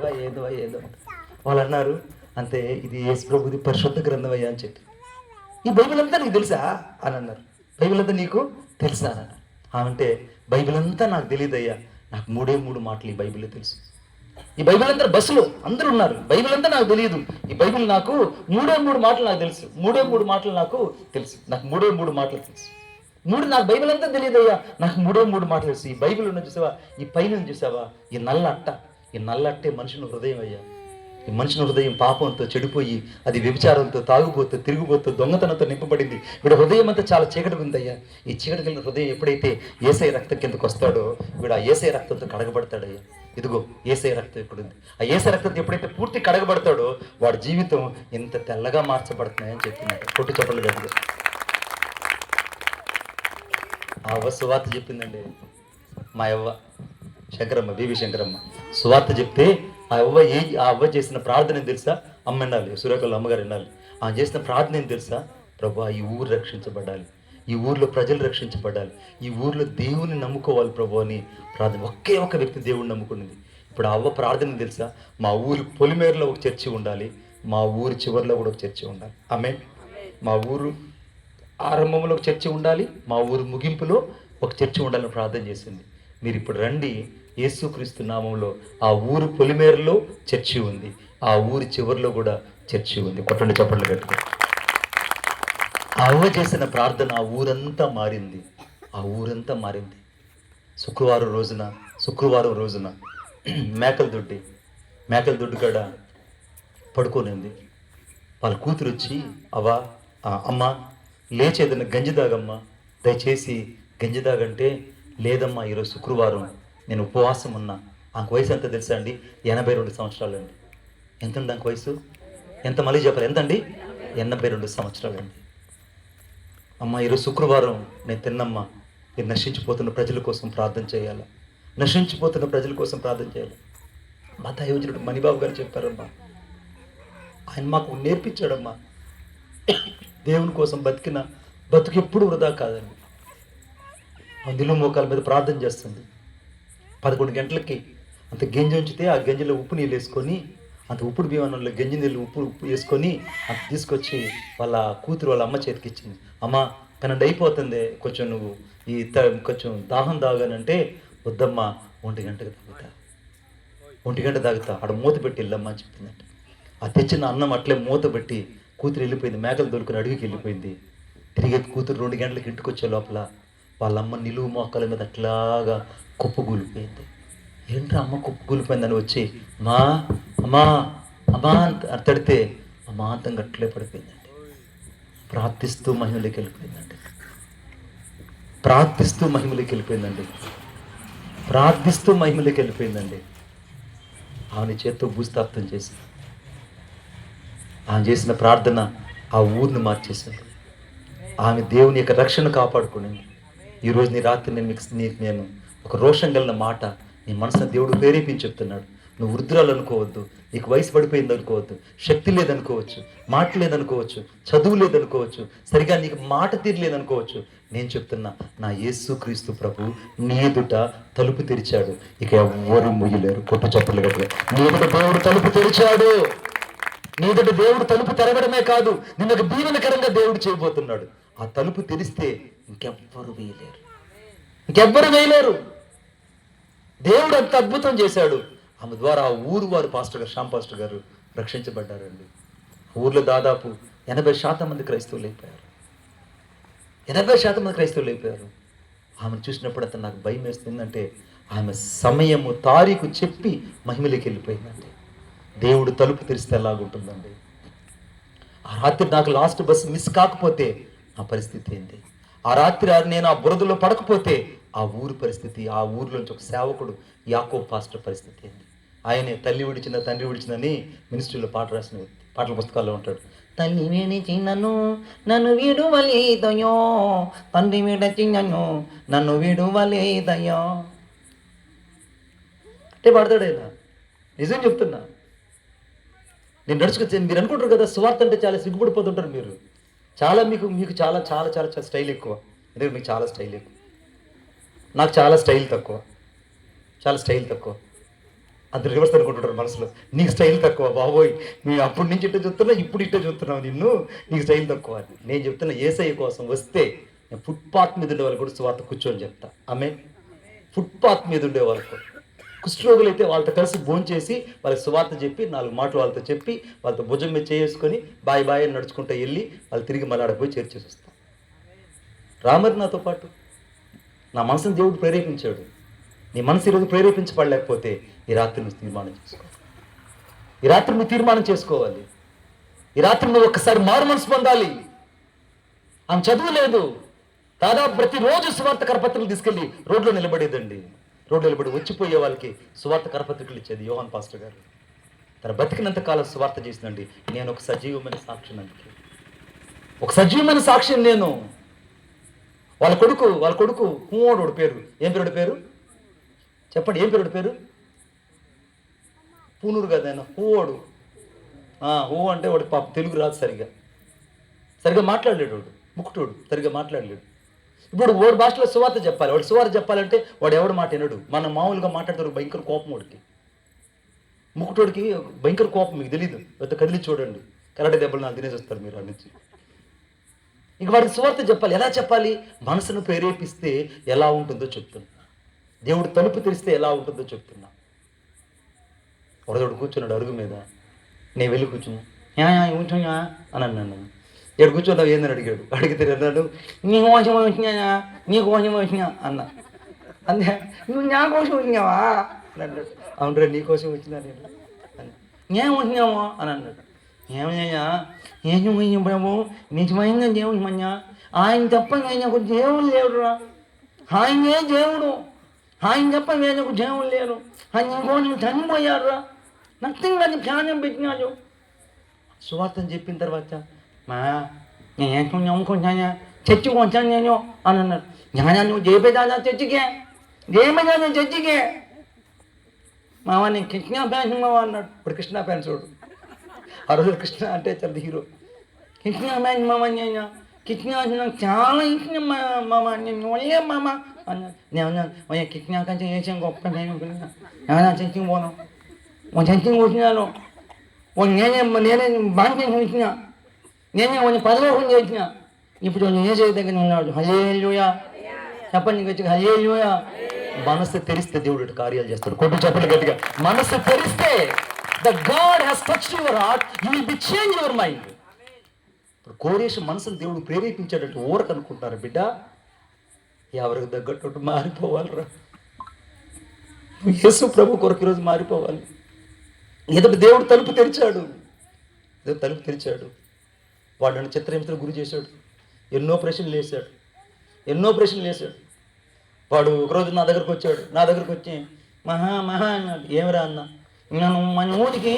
[SPEAKER 1] వాళ్ళు అన్నారు. అంతే, ఇది యేసుప్రభుది పరిశుద్ధ గ్రంథం అయ్యా అని చెప్పి. ఈ బైబిల్ అంతా నీకు తెలుసా అని అన్నారు. బైబిల్ అంతా నీకు తెలుసా అని అన్నారు. అంటే బైబిల్ అంతా నాకు తెలియదయ్యా, నాకు 3 మాటలు ఈ బైబిల్లో తెలుసు. ఈ బైబిల్ అంతా బస్సులో అందరూ ఉన్నారు, బైబిల్ అంతా నాకు తెలియదు. ఈ బైబిల్ నాకు 3 మాటలు నాకు తెలుసు. 3 మాటలు నాకు తెలుసు. నాకు 3 మాటలు తెలుసు. నాకు బైబిల్ అంతా తెలియదయ్యా, నాకు 3 మాటలు తెలుసు. ఈ బైబిల్ ఉన్న చూసావా, ఈ పైన చూసావా, ఈ నల్ల అట్టే మనుషుని హృదయం అయ్యా. ఈ మనుషుని హృదయం పాపంతో చెడిపోయి, అది వ్యభిచారంతో, తాగుబోతూ, తిరుగుబోతూ, దొంగతనంతో నింపబడింది. వీడు హృదయం అంతా చాలా చీకటి ఉందయ్యా. ఈ చీకటి కలిగిన హృదయం ఎప్పుడైతే యేసయ్య రక్తం కిందకు వస్తాడో, వీడు ఆ యేసయ్య రక్తంతో కడగబడతాడయ్యా. ఇదిగో యేసయ్య రక్తం ఇక్కడ ఉంది. ఆ యేసయ్య రక్తంతో ఎప్పుడైతే పూర్తి కడగబడతాడో, వాడి జీవితం ఎంత తెల్లగా మార్చబడుతున్నాయని చెప్తున్నాడు. కొట్టు చప్పట్లు గట్టిగా. ఆ అవ్వ సువార్త చెప్పిందండి. మా అవ్వ శంకరమ్మ, బీబీ శంకరమ్మ సువార్త చెప్తే ఆ అవ్వ చేసిన ప్రార్థన ఏం తెలుసా? అమ్మ వినాలి, సురేఖలు అమ్మగారు వినాలి. ఆమె చేసిన ప్రార్థన ఏం తెలుసా? ప్రభా, ఈ ఊరు రక్షించబడాలి, ఈ ఊర్లో ప్రజలు రక్షించబడాలి, ఈ ఊర్లో దేవుని నమ్ముకోవాలి ప్రభు అని ప్రార్థన. ఒకే ఒక వ్యక్తి దేవుడిని నమ్ముకున్నది. ఇప్పుడు ఆ అవ్వ ప్రార్థన తెలుసా? మా ఊరి పొలిమేరలో ఒక చర్చి ఉండాలి, మా ఊరి చివరిలో కూడా ఒక చర్చి ఉండాలి. ఆమేన్. మా ఊరు ఆరంభంలో ఒక చర్చి ఉండాలి, మా ఊరు ముగింపులో ఒక చర్చి ఉండాలని ప్రార్థన చేసింది. మీరు ఇప్పుడు రండి, యేసుక్రీస్తు నామంలో ఆ ఊరు పొలిమేరలో చర్చి ఉంది, ఆ ఊరి చివరిలో కూడా చర్చి ఉంది. కొట్టండి చప్పట్లు కట్టుకో. ఆ అవ్వ చేసిన ప్రార్థన ఆ ఊరంతా మారింది. శుక్రవారం రోజున మేకల దొడ్డి కాడ పడుకోనింది. వాళ్ళ కూతురు వచ్చి, అమ్మ లేచి ఏదైనా గంజి తాగమ్మా, దయచేసి గంజి తాగంటే, లేదమ్మా ఈరోజు శుక్రవారం, నేను ఉపవాసం ఉన్నా. ఆమెకు వయసు ఎంత తెలుసా అండి? 82 సంవత్సరాలండి. ఎంతండి ఆమెకు వయసు? ఎంత మళ్ళీ చెప్పాలి, ఎంతండి? 82 సంవత్సరాలండి. అమ్మ ఈరోజు శుక్రవారం నేను తిన్నమ్మా, మీరు నశించిపోతున్న ప్రజల కోసం ప్రార్థన చేయాలి. మా దైవజనుడు మణిబాబు గారు చెప్పారమ్మా, ఆయన మాకు నేర్పించాడమ్మా. దేవుని కోసం బతికిన
[SPEAKER 2] బతుకు ఎప్పుడు వృధా కాదండి. అందులో మోకాల మీద ప్రార్థన చేస్తుంది. 11 గంటలకి అంత గంజి ఉంచితే ఆ గంజిలో ఉప్పు నీళ్ళు వేసుకొని, అంత ఉప్పుడు బియ్యంలో గంజి నీళ్ళు ఉప్పు వేసుకొని అంత తీసుకొచ్చి వాళ్ళ కూతురు వాళ్ళ అమ్మ చేతికి ఇచ్చింది. అమ్మ 12 అయిపోతుంది, కొంచెం నువ్వు కొంచెం దాహం తాగానంటే, వద్దమ్మా 1 గంటకు తాగుతా, 1 గంట తాగుతా, ఆడ మూత పెట్టి వెళ్ళమ్మా అని చెప్పిందంట. ఆ తెచ్చిన అన్నం అట్లే మూత పెట్టి కూతురు వెళ్ళిపోయింది. మేకలు దొరుకుని అడవికి వెళ్ళిపోయింది. తిరిగి కూతురు 2 గంటలకు ఇంటికి వచ్చే లోపల వాళ్ళమ్మ నిలువు మోకాల మీద అట్లాగా కుప్పగూలిపోయింది. ఏంట్రా అమ్మ కుప్పగూలిపోయిందని వచ్చి అమ్మా అమ్మా అమ్మా అని తడితే అమాంతంగా అట్లే పడిపోయిందండి. ప్రార్థిస్తూ మహిమలోకి వెళ్ళిపోయిందండి. ప్రార్థిస్తూ మహిమలోకి వెళ్ళిపోయిందండి. ప్రార్థిస్తూ మహిమలోకి వెళ్ళిపోయిందండి. ఆమె చేత్తో భూస్థాపితం చేసింది. ఆమె చేసిన ప్రార్థన ఆ ఊరిని మార్చేసింది. ఆమె దేవుని యొక్క రక్షణ కాపాడుకునింది. ఈరోజు నీ రాత్రి నేను ఒక రోషం కలిగిన మాట నీ మనసున దేవుడు ప్రేరేపించి చెప్తున్నాడు. నువ్వు వృద్ధురాలు అనుకోవద్దు, నీకు వయసు పడిపోయింది అనుకోవద్దు, శక్తి లేదనుకోవచ్చు, మాట లేదనుకోవచ్చు, చదువు లేదనుకోవచ్చు, సరిగా నీకు మాట తీరలేదనుకోవచ్చు. నేను చెప్తున్నా, నా యేసుక్రీస్తు ప్రభు నీ ఎదుట తలుపు తెరిచాడు, ఇక ఎవ్వరూ ముయ్యలేరు. కొట్టు చప్పట్లు గట్టిగా. నీ ఎదుట దేవుడు తలుపు తెరిచాడు. నీ ఎదుట దేవుడు తలుపు తెరవడమే కాదు, నిన్నకు దీవెనకరంగా దేవుడు చేయబోతున్నాడు. ఆ తలుపు తెరిస్తే ఇంకెవ్వరు వేయలేరు. దేవుడు అంత అద్భుతం చేశాడు. ఆమె ద్వారా ఆ ఊరు వారు పాస్టర్ గారు, శ్యామ్ పాస్టర్ గారు రక్షించబడ్డారండి. ఊర్లో దాదాపు 80% మంది క్రైస్తవులు అయిపోయారు. 80% మంది క్రైస్తవులు అయిపోయారు. ఆమెను చూసినప్పుడు అతను నాకు భయం వేస్తుందంటే, ఆమె సమయము తారీఖు చెప్పి మహిమలోకి వెళ్ళిపోయిందండి. దేవుడు తలుపు తెరిస్తే ఎలాగుంటుందండి. ఆ రాత్రి నాకు లాస్ట్ బస్సు మిస్ కాకపోతే నా పరిస్థితి ఏంటి? ఆ రాత్రి నేను ఆ బురదలో పడకపోతే ఆ ఊరి పరిస్థితి, ఆ ఊరిలోంచి ఒక సేవకుడు యాకోబ్ పాస్టర్ పరిస్థితి ఏంటి? ఆయనే తల్లి విడిచిన తండ్రి విడిచిందని మినిస్ట్రీలో పాటల పుస్తకాల్లో ఉంటాడు. తల్లి విడిచినను నన్ను విడువలేదయో, తండ్రి విడిచినను నన్ను విడువలేదయో అంటే పాడతాడు ఆయన. నిజం చెప్తున్నా. నేను నడుచుకొచ్చి మీరు అనుకుంటారు కదా సువార్త అంటే చాలా సిగ్గుపడిపోతుంటారు మీరు. చాలా మీకు చాలా చాలా చాలా చాలా స్టైల్ ఎక్కువ. ఎందుకంటే మీకు చాలా స్టైల్ ఎక్కువ, నాకు చాలా స్టైల్ తక్కువ. అంత రివర్స్ అనుకుంటుంటారు మనసులో. నీకు స్టైల్ తక్కువ బాబోయ్, మేము అప్పటి నుంచి ఇట్లా చూస్తున్నా, ఇప్పుడు ఇట్లా చూస్తున్నావు, నీకు స్టైల్ తక్కువ అని. నేను చెప్తున్నా, యేసయ్య కోసం వస్తే నేను ఫుట్పాత్ మీద ఉండే వాళ్ళు కూడా సువార్త కూర్చొని చెప్తా. ఆమె ఫుట్పాత్ మీద ఉండే వాళ్ళకు, కుష్ఠరోగులు అయితే వాళ్ళతో కలిసి భోంచేసి వాళ్ళకి సువార్త చెప్పి 4 మాటలు వాళ్ళతో చెప్పి వాళ్ళతో భుజం మీద చేసుకొని బాయ్ అని నడుచుకుంటూ వెళ్ళి వాళ్ళు తిరిగి మళ్ళాడపోయి చేర్చేసి వస్తాం. రామరి నాతో పాటు నా మనసును దేవుడు ప్రేరేపించాడు. నీ మనసు ఈరోజు ప్రేరేపించబడలేకపోతే ఈ రాత్రి నువ్వు తీర్మానం చేసుకోవాలి. ఈ రాత్రి నువ్వు ఒక్కసారి మారు మనసు పొందాలి. ఆమె చదువు లేదు, దాదాపు ప్రతిరోజు సువార్త కరపత్రికలు తీసుకెళ్ళి రోడ్లో నిలబడేదండి. వచ్చిపోయే వాళ్ళకి సువార్త కరపత్రికలు ఇచ్చేది యోహాన్ పాస్టర్ గారు. తన బతికినంత కాలం సువార్త చేసినండి. నేను ఒక సజీవమైన సాక్షిని. అందుకే ఒక సజీవమైన సాక్షిని నేను. వాళ్ళ కొడుకు హూవోడు పేరు. ఏం పేరు చెప్పండి, ఏం పేరు? పూనూరు కదా ఆయన, హూవోడు. హూ అంటే వాడు పాప తెలుగు రాదు, సరిగా మాట్లాడలేడు, వాడు ముక్కుటోడు, సరిగా మాట్లాడలేడు. ఇప్పుడు వాడి భాషలో సువార్త చెప్పాలి. వాడు సువార్త చెప్పాలంటే వాడు ఎవడు మాట వినడు. మనం మామూలుగా మాట్లాడతారు, భయంకర కోపం వాడికి. ముక్కుటోడికి భయంకర కోపం, మీకు తెలీదు. కదిలి చూడండి, కరాటే దెబ్బలు నాకు తినేసి వస్తారు మీరు అన్ని నుంచి. ఇక వాడికి సువార్త చెప్పాలి. ఎలా చెప్పాలి? మనసును ప్రేరేపిస్తే ఎలా ఉంటుందో చెప్తున్నా. దేవుడు తలుపు తెరిస్తే ఎలా ఉంటుందో చెప్తున్నా. ఒకడోడు కూర్చున్నాడు అరుగు మీద. నేను వెళ్ళి కూర్చున్నా అని అన్నాను. ఇక్కడ కూర్చున్నావు ఏందని అడిగాడు. అడిగితే అన్నాడు, నీకు కోసం వచ్చినా అన్నా. అంతే, నువ్వు నా కోసం వచ్చినావా అని అన్నాడు. అవునరా నీ కోసం వచ్చినా నేను వచ్చినావా అని అన్నాడు. ఏమయ్యా ఏం ప్రభు, నిజమైన దేవుడు మన్యా, ఆయన తప్ప నాకు దేవుడు లేడురా. ఆయనే దేవుడు, ఆయన తప్ప నాకు దేవుడు లేరు. ఆయన ఇంకోటి చనిపోయాడురా, నథింగ్ అది ప్రాణం పెట్టినాడు. సువార్తను చెప్పిన తర్వాత నేను నమ్ముకుంటానా, చచ్చుకుంటాను నేను అని అన్నాడు. నువ్వు చేపేదాదా చచ్చికే మావా, నేను కృష్ణ ఫ్యాన్స్ మావా అన్నాడు. ఇప్పుడు కృష్ణ ఫ్యాన్స్ చూడు. ఆ రోజు కృష్ణ అంటే చాలా హీరో. కృష్ణ ఫ్యాన్స్ మావా, నేను
[SPEAKER 3] కిడ్నీ అంటే నాకు చాలా ఇష్టం మామ, నేను ఒళ్ళే మామ అన్నాడు. నేను కిడ్నీ కంటే చేసాను గొప్ప నేను చచ్చి పోను చచ్చి కూర్చున్నాను. నేనే బాగా చేసిన, నేనే పరలోకం చేసిన. ఇప్పుడు నేనే చేయ దగ్గర ఉన్నాడు. హల్లెలూయా చెప్పండి గట్టిగా, హల్లెలూయా.
[SPEAKER 2] మనసు తెరిస్తే దేవుడు కార్యాలు చేస్తాడు. కొట్టు చెప్పండి గట్టిగా. మనసు తెరిస్తే the God has touched your heart, you will be change your mind. ఇప్పుడు కోరేష్ మనసును దేవుడు ప్రేరేపించాడంటే ఊరకు అనుకుంటారు బిడ్డ, ఎవరికి తగ్గట్టు మారిపోవాలిరా. యేసు ప్రభు కొరకు ఈరోజు మారిపోవాలి. ఎదుట దేవుడు తలుపు తెరిచాడు, దేవుడు తలుపు తెరిచాడు. వాడు నన్ను చిత్రహింసలకు గురి చేశాడు, ఎన్నో ప్రశ్నలు వేశాడు. వాడు ఒకరోజు నా దగ్గరకు వచ్చి మహా అన్నాడు. ఏమిరా అన్న, నేను మన ఊరికి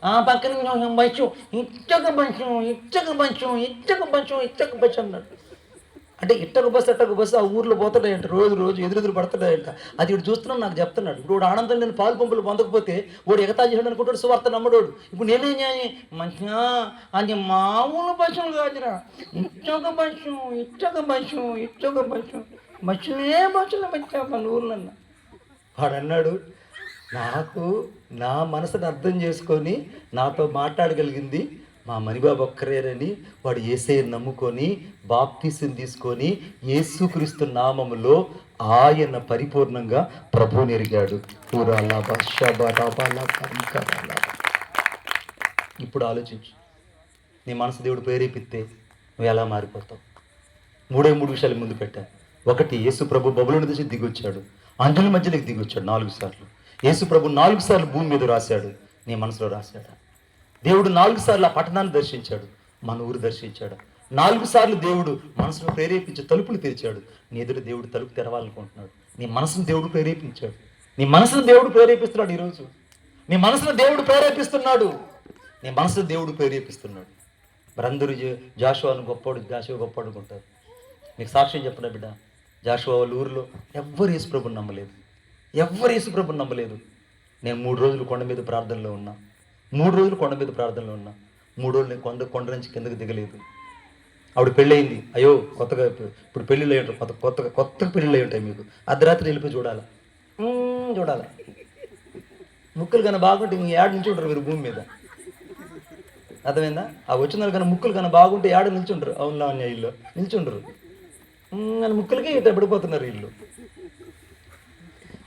[SPEAKER 2] ఆ పక్కన బస్సు ఇచ్చక బస్సు అన్నాడు. అంటే ఇట్టక బస్సు ఆ ఊర్లో పోతాడంట, రోజు ఎదురు పడతాడంట. అది ఇప్పుడు చూస్తున్నాను నాకు చెప్తున్నాడు. ఇప్పుడు ఆనందం నేను పాలు పంపులు పొందకపోతే వాడు ఎగతా చేసాడు అనుకుంటాడు, సువార్త నమ్మడోడు. ఇప్పుడు నేనేం చేయాలి? మంచిగా అది మామూలు బస్సులు కాదురా, ఇచ్చక బస్సు బస్సులు పెట్టా మన ఊర్లన్న. వాడు అన్నాడు, నాకు నా మనసును అర్థం చేసుకొని నాతో మాట్లాడగలిగింది మా మణిబాబు ఒక్కరేనని వాడు యేసయ్యను నమ్ముకొని బాప్తీసం తీసుకొని యేసుక్రీస్తు నామములో ఆయన పరిపూర్ణంగా ప్రభువుని ఎరిగాడు. ఇప్పుడు ఆలోచించు, నీ మనసు దేవుడు ప్రేరేపిస్తే నువ్వు ఎలా మారిపోతావు? మూడు విషయాలు ముందు పెట్టాను. ఒకటి, యేసు ప్రభు బబులోను నుంచి దిగొచ్చాడు, అంజుల మధ్యలోకి దిగొచ్చాడు 4 సార్లు. యేసు ప్రభు 4 సార్లు భూమి మీద రాశాడు, నీ మనసులో రాశాడు. దేవుడు 4 సార్లు ఆ పట్టణాన్ని దర్శించాడు, మన ఊరు దర్శించాడు. 4 సార్లు దేవుడు మనసును ప్రేరేపించి తలుపులు తెరిచాడు. నీ ఎదురు దేవుడు తలుపు తెరవాలనుకుంటున్నాడు. నీ మనసును దేవుడు ప్రేరేపించాడు, నీ మనసును దేవుడు ప్రేరేపిస్తున్నాడు. ఈరోజు నీ మనసును దేవుడు ప్రేరేపిస్తున్నాడు, నీ మనసును దేవుడు ప్రేరేపిస్తున్నాడు. మరి అందరూ జాషువాను గొప్పవాడు అనుకుంటారు. నీకు సాక్ష్యం చెప్పిన బిడ్డ, జాషువా వాళ్ళ ఊరిలో ఎవ్వరు యేసుప్రభుని నమ్మలేదు. నేను 3 రోజులు కొండ మీద ప్రార్థనలో ఉన్నా. 3 రోజులు నేను కొండ నుంచి కిందకి దిగలేదు. ఆవిడ పెళ్ళయింది. అయ్యో కొత్తగా ఇప్పుడు పెళ్ళిళ్ళు అయ్యి ఉంటాయి, కొత్త పెళ్ళిళ్ళు అయ్యి ఉంటాయి. మీకు అర్ధరాత్రి వెళ్ళిపోయి చూడాలి. ముక్కులు కన్నా బాగుంటే ఇంక ఏడు నుంచి ఉంటారు మీరు భూమి మీద. అర్థమైందా? ఆ వచ్చిన వాళ్ళు కన్నా ముక్కులు కన్నా బాగుంటే ఏడు నిల్చుంటారు. అవును లావణ్య ఇల్లు నిల్చుంటారు. ముక్కులకి ఇట్లా పడిపోతున్నారు వీళ్ళు.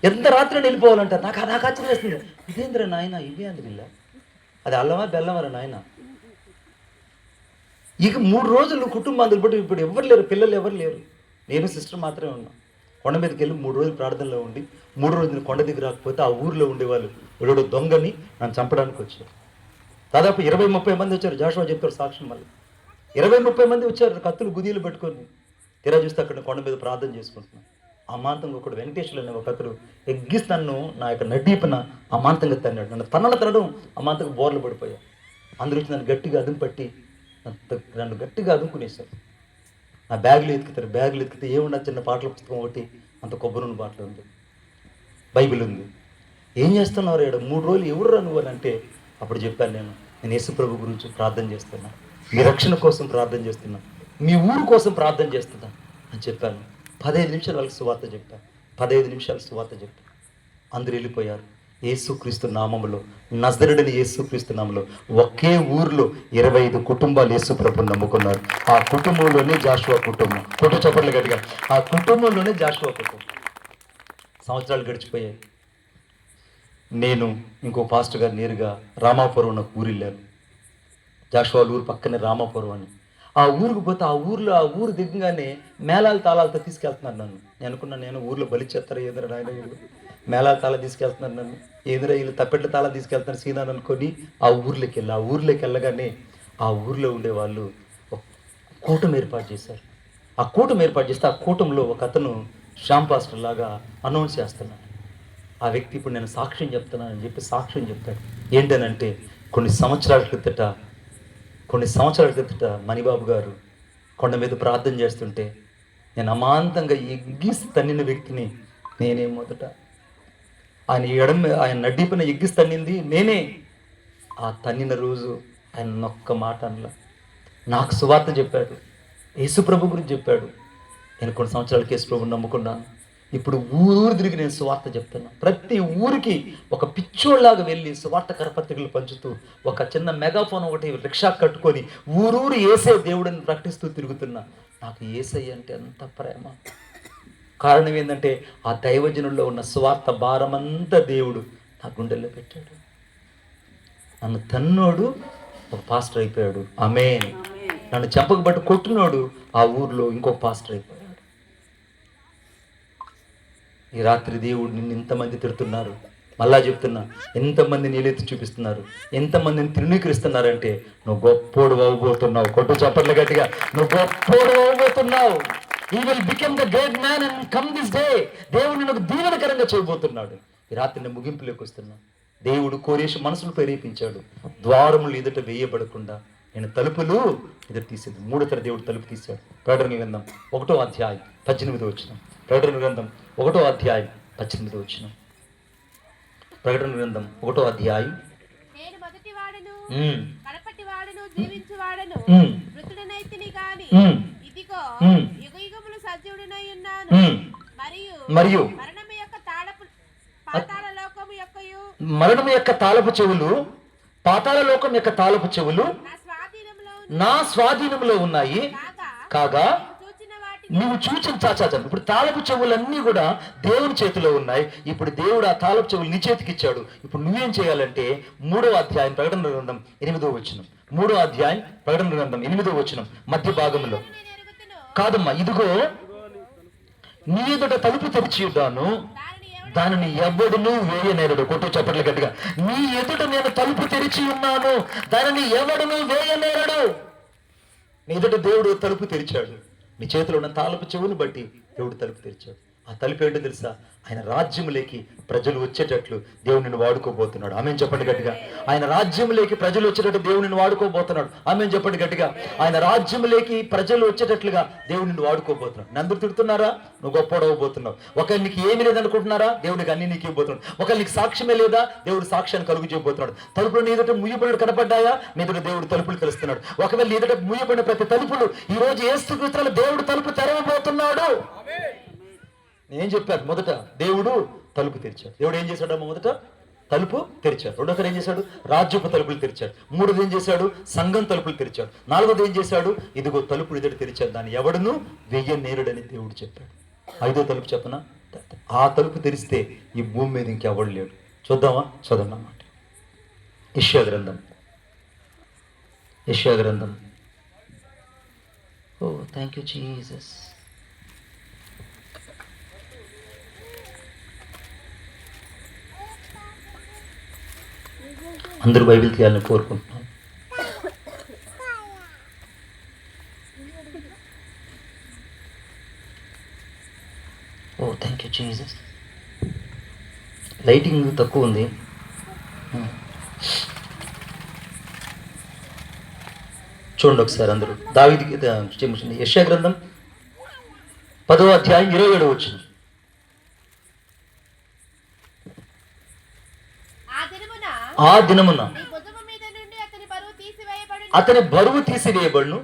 [SPEAKER 2] ఎంత రాత్రి వెళ్ళిపోవాలంటారు. నాకు ఆశ్చర్యం వేస్తుంది. ఇదేంద్ర నాయన, ఇవే అంది వీళ్ళ, అది అల్లమా బెల్లమరా నాయన. ఇక 3 రోజులు కుటుంబాలు బట్టి ఇప్పుడు ఎవరు లేరు, పిల్లలు ఎవరు లేరు, నేను సిస్టర్ మాత్రమే ఉన్నా. కొండ మీదకి వెళ్ళి 3 రోజులు ప్రార్థనలో ఉండి 3 రోజులు కొండ దగ్గర రాకపోతే ఆ ఊరిలో ఉండేవాళ్ళు ఎవడో దొంగని నన్ను చంపడానికి వచ్చారు. దాదాపు 20-30 మంది వచ్చారు. జాషువా చెప్తారు సాక్ష్యం. మళ్ళీ 20-30 మంది వచ్చారు, కత్తులు గుదీలు పెట్టుకొని. తీరా చూస్తే అక్కడ కొండ మీద ప్రార్థన చేసుకుంటున్నాను. అమాంతంగా ఒకడు వెంకటేశ్వరులు అనే ఒకరు ఎగ్గిసి నన్ను నా యొక్క నడ్డీపన అమాంతంగా తన్నాడు. నన్ను తనడం అమాంతంగా బోర్లు పడిపోయా. అందరూ వచ్చి నన్ను గట్టిగా పట్టి నన్ను గట్టిగా అదుముకునేశారు. నా బ్యాగులు ఎత్తుకితే ఏమున్నా చిన్న పాటల పుస్తకం ఒకటి, అంత కొబ్బరి నూనె బాటలు ఉంది, బైబిల్ ఉంది. ఏం చేస్తున్నారు ఇక్కడ 3 రోజులు ఎవరు నువ్వు అని అంటే అప్పుడు చెప్పాను, నేను యేసు ప్రభు గురించి ప్రార్థన చేస్తున్నా, మీ రక్షణ కోసం ప్రార్థన చేస్తున్నా, మీ ఊరు కోసం ప్రార్థన చేస్తున్నా అని చెప్పాను. 15 నిమిషాలు వాళ్ళకి సువార్త చెప్పాను. 15 నిమిషాలు సువార్త చెప్పాను. అందరూ వెళ్ళిపోయారు. యేసుక్రీస్తు నామములో, నజరేయుడైన యేసుక్రీస్తు నామములో ఒకే ఊర్లో 25 కుటుంబాలు యేసు ప్రభువుని నమ్ముకున్నారు. ఆ కుటుంబంలోనే జాషువా కుటుంబం. కొట్టు చప్పట్లు గట్టిగా. ఆ కుటుంబంలోనే జాషువా కుటుంబం. సంవత్సరాలు గడిచిపోయాయి. నేను ఇంకో పాస్టర్ గారు నేరుగా రామాపురం నాకు ఊరు వెళ్ళాను. జాషువా ఊరు పక్కనే రామాపురం అని. ఆ ఊరికి పోతే ఆ ఊరు దిగగానే మేళాల తాళాలతో తీసుకెళ్తున్నారు నన్ను. నేను అనుకున్నాను, నేను ఊర్లో బలి చేస్తారు ఏదైనా నాయన, వీళ్ళు మేళాల తాళ తీసుకెళ్తున్నారు నన్ను, ఏదైనా వీళ్ళు తప్పెట్ల తాళ తీసుకెళ్తున్నారు సీనాను అనుకొని ఆ ఊర్లోకి వెళ్ళగానే ఆ ఊర్లో ఉండేవాళ్ళు ఒక కూటమి ఏర్పాటు చేశారు. ఆ కూటమి ఏర్పాటు చేస్తే ఆ కూటంలో ఒక అతను శ్యామ్ పాస్టర్ లాగా అనౌన్స్ చేస్తున్నాడు. ఆ వ్యక్తి ఇప్పుడు నేను సాక్ష్యం చెప్తున్నానని చెప్పి సాక్ష్యం చెప్తాడు. ఏంటనంటే కొన్ని సంవత్సరాల క్రితట మణిబాబు గారు కొండ మీద ప్రార్థన చేస్తుంటే నేను అమాంతంగా ఎగ్గిసి తన్నిన వ్యక్తిని నేనే. మొదట ఆయన నడ్డిపైన ఎగ్గిసి తన్నింది నేనే. ఆ తన్నిన రోజు ఆయన ఒక్క మాట అనలా, నాకు సువార్త చెప్పాడు.
[SPEAKER 1] యేసు ప్రభు గురించి చెప్పాడు. నేను కొన్ని సంవత్సరాలకి యేసు ప్రభుని నమ్ముకున్నాను. ఇప్పుడు ఊరూరు తిరిగి నేను సువార్త చెప్తున్నా. ప్రతి ఊరికి ఒక పిచ్చోళ్ళలాగా వెళ్ళి సువార్త కరపత్రికలు పంచుతూ ఒక చిన్న మెగాఫోన్ ఒకటి రిక్షా కట్టుకొని ఊరూరు యేసే దేవుడిని ప్రకటిస్తూ తిరుగుతున్నా. నాకు యేసయ్య అంటే ఎంత ప్రేమ. కారణం ఏంటంటే ఆ దైవజనుల్లో ఉన్న సువార్త భారమంతా దేవుడు నా గుండెల్లో పెట్టాడు. నన్ను తన్నోడు ఒక పాస్టర్ అయిపోయాడు. ఆమేన్. నన్ను చెంపకు బట్టి కొట్టినోడు ఆ ఊర్లో ఇంకొక పాస్టర్ అయిపోయాడు. ఈ రాత్రి దేవుడు నిన్ను ఎంతమంది తిడుతున్నారు, మళ్ళా చెప్తున్నా, ఎంతమంది నీళ్ళెత్తి చూపిస్తున్నారు, ఎంతమందిని తృణీకరిస్తున్నారంటే నువ్వు గొప్పోడు అవ్వబోతున్నావు. కొట్టు చప్పట్లు గట్టిగా, నువ్వు గొప్పోడు అవ్వబోతున్నావు. He will become the great man and come this day. దేవుడు నిన్ను దీవెనకరంగా చేయబోతున్నాడు. ఈ రాత్రి నేను ముగింపులోకి వస్తున్నా. దేవుడు కోరేసి మనసును ప్రేరేపించాడు. ద్వారములు ఎదుట వేయబడకుండా నేను తలుపులు ఎదురు తీసేది. 3వ తర దేవుడు తలుపు తీశాడు. ప్రకటన గ్రంథం 1వ అధ్యాయం 18వ వచనం. ప్రకటన గ్రంథం 1వ అధ్యాయం 18వ వచనం. ప్రకటన గ్రంథం 1వ అధ్యాయం.
[SPEAKER 4] నేను మొదటి వాడను కడపటి వాడను జీవించు వాడను మృతుడనైతిని గాని ఇదిగో యుగయుగములు సజీవుడనై ఉన్నాను. మరియు మరణము యొక్క తాళపు పాతాళ లోకము యొక్కయు
[SPEAKER 1] మరణము యొక్క తాళపు చెవులు, పాతాళ లోకం యొక్క తాళపు చెవులు నా స్వాధీనంలో ఉన్నాయి. కాగా నువ్వు చూచిన చాచాచం. ఇప్పుడు తాళపు చెవులన్నీ కూడా దేవుని చేతిలో ఉన్నాయి. ఇప్పుడు దేవుడు ఆ తాళపు చెవులు నీ చేతికి ఇచ్చాడు. ఇప్పుడు నువ్వేం చేయాలంటే 3వ అధ్యాయం ప్రకటన గ్రంథం 8వ వచనం. 3వ అధ్యాయం ప్రకటన గ్రంథం 8వ వచనం మధ్య భాగంలో. కాదమ్మా, ఇదిగో నీ ఎదుట తలుపు తెరిచి ఉన్నాను, దానిని ఎవడును వేయనేరడు. కొట్టు చప్పట్లు గట్టిగా. నీ ఎదుట నేను తలుపు తెరిచి ఉన్నాను, దానిని ఎవడును వేయనేరడు. నీ ఎదుట దేవుడు తలుపు తెరిచాడు. నీ చేతిలో ఉన్న తాళపు చెవుని బట్టి దేవుడు తలుపు తెరిచాడు. ఆ తలుపు ఏంటో తెలుసా? ఆయన రాజ్యములోకి ప్రజలు వచ్చేటట్లు దేవుడు నిన్ను వాడుకోబోతున్నాడు. ఆమెను చెప్పండి గట్టిగా. ఆయన రాజ్యములోకి ప్రజలు వచ్చేటట్టు దేవుడు నిన్ను వాడుకోబోతున్నాడు. ఆమెను చెప్పండి గట్టిగా. ఆయన రాజ్యములోకి ప్రజలు వచ్చేటట్లుగా దేవుడు నిన్ను వాడుకోబోతున్నాడు. అందరూ తిడుతున్నారా? నువ్వు గొప్పడవబోతున్నావు. ఒకవేళ నీకు ఏమీ లేదనుకుంటున్నారా? దేవుడికి అన్ని నీకు ఇవ్వబోతున్నాడు. ఒకవేళ నీకు సాక్ష్యమే లేదా? దేవుడు సాక్ష్యాన్ని కలుగు చేయబోతున్నాడు. తలుపులు నీ ఎదుట ముయ్యబడి కనపడ్డాయా? నీ ఎదుట దేవుడు తలుపులు తెలుస్తున్నాడు. ఒకవేళ నీ ఎదుట ముయ్యబడిన ప్రతి తలుపులు ఈ రోజు యేసుక్రీస్తులో దేవుడు తలుపు తెరవబోతున్నాడు. నేను చెప్పాను, మొదట దేవుడు తలుపు తెరిచాడు. దేవుడు ఏం చేశాడమ్మా? మొదట తలుపు తెరిచాడు. రెండోసారి ఏం చేశాడు? రాజ్యపు తలుపులు తెరిచాడు. 3వది ఏం చేశాడు? సంఘం తలుపులు తెరిచాడు. 4వది ఏం చేశాడు? ఇదిగో తలుపులు ఎదుట తెరిచాడు, దాన్ని ఎవడును వెయ్యనేరుడని దేవుడు చెప్పాడు. 5వ తలుపు చెప్పనా? ఆ తలుపు తెరిస్తే ఈ భూమి మీద ఇంకెవడు లేడు. చూద్దామా? చదవన్నా మాట. యెషయా గ్రంథం. యెషయా గ్రంథం. ఓ థ్యాంక్ యూ జీసస్. అందరూ బైబిల్ తీయాలని కోరుకుంటున్నాను. ఓ థ్యాంక్ యూ జీసస్. లైటింగ్ తక్కువ ఉంది. చూడండి ఒకసారి అందరూ. దావీదుకి యెషయా గ్రంథం 10వ అధ్యాయం 27వ వచనం. ఆ దినమున అతని బరువు తీసివేయబడును,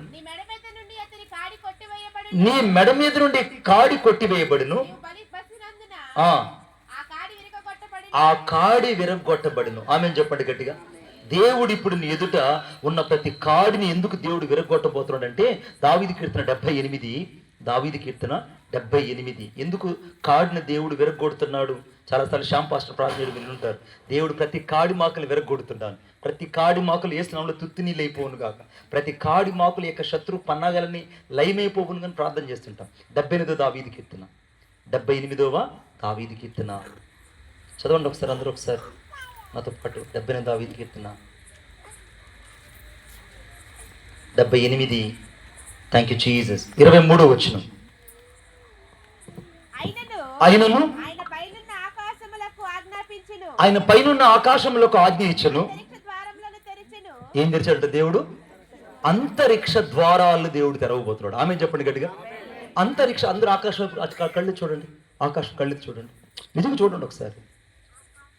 [SPEAKER 1] నీ మెడ మీద నుండి కాడి కొట్టివేయబడును, ఆ కాడి విరగొట్టబడును. ఆమె చెప్పండి గట్టిగా. దేవుడు ఇప్పుడు నీ ఎదుట ఉన్న ప్రతి కాడిని ఎందుకు దేవుడు విరగొట్టబోతున్నాడు అంటే దావీదు కీర్తన 78. దావీదు కీర్తన 78. ఎందుకు కాడిని దేవుడు విరగొడుతున్నాడు? చాలాసార్లు శ్యామ్ పాస్టర్ ప్రార్థనలు వినుంటారు. దేవుడు ప్రతి కాడి మాకులు విరగొడుతున్నాను, ప్రతి కాడి మాకులు ఏ స్నామంలో తుత్తి నీళ్ళు అయిపోవును కాక, ప్రతి కాడి మాకుల యొక్క శత్రు పన్నాగాలని లయమైపోవును కానీ ప్రార్థన చేస్తుంటాం. 78వ దావీదు కీర్తన. 78వ దావీదు కీర్తన చదవండి ఒకసారి అందరూ ఒకసారి నాతో పాటు. 78వ దావీదు కీర్తన 78. Thank you Jesus. 23వ వచనం. ఆయనను ఆయన పైనున్న ఆకాశములకు ఆజ్ఞ ఇచ్చెను. ఏం తెరిచాడంట దేవుడు? అంతరిక్ష ద్వారాలు దేవుడు తెరవబోతున్నాడు. ఆమె చెప్పండి గట్టిగా. అంతరిక్ష. అందరూ ఆకాశం కళ్ళు చూడండి, ఆకాశం కళ్ళు చూడండి, నిజంగా చూడండి ఒకసారి.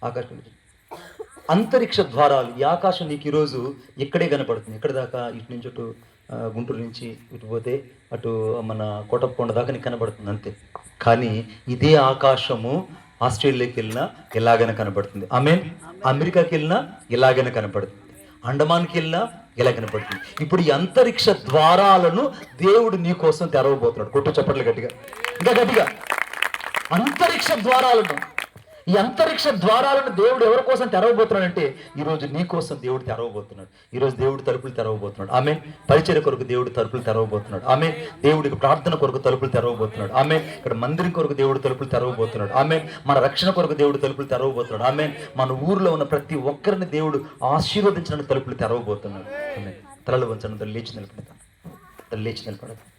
[SPEAKER 1] ఆకాశం అంతరిక్ష ద్వారాలు. ఈ ఆకాశం నీకు ఈరోజు ఇక్కడే కనపడుతుంది. ఎక్కడి దాకా? ఇటు నుంచి గుంటూరు నుంచి ఇటు పోతే అటు మన కోటప్పకొండ దాకా నీకు కనబడుతుంది అంతే. కానీ ఇదే ఆకాశము ఆస్ట్రేలియాకి వెళ్ళినా ఎలాగైనా కనబడుతుంది. అమెరికాకి వెళ్ళినా ఎలాగైనా కనబడుతుంది. అండమాన్కి వెళ్ళినా ఎలా కనపడుతుంది. ఇప్పుడు ఈ అంతరిక్ష ద్వారాలను దేవుడు నీ కోసం తెరవబోతున్నాడు. కొట్టు చప్పట్లు గట్టిగా, ఇంకా గట్టిగా. అంతరిక్ష ద్వారాలను, ఈ అంతరిక్ష ద్వారాలను దేవుడు ఎవరి కోసం తెరవబోతున్నాడంటే ఈరోజు నీ కోసం దేవుడు తెరవబోతున్నాడు. ఈరోజు దేవుడు తలుపులు తెరవబోతున్నాడు. ఆమేన్. పరిచర్య కొరకు దేవుడు తలుపులు తెరవబోతున్నాడు. ఆమేన్. దేవుడికి ప్రార్థన కొరకు తలుపులు తెరవబోతున్నాడు. ఆమేన్. ఇక్కడ మందిరం కొరకు దేవుడు తలుపులు తెరవబోతున్నాడు. ఆమేన్. మన రక్షణ కొరకు దేవుడు తలుపులు తెరవబోతున్నాడు. ఆమేన్. మన ఊర్లో ఉన్న ప్రతి ఒక్కరిని దేవుడు ఆశీర్వదించడానికి తలుపులు తెరవబోతున్నాడు. ఆమేన్. తలలు వంచడం, లేచి నిలబడతాం, లేచి నిలబడతాం.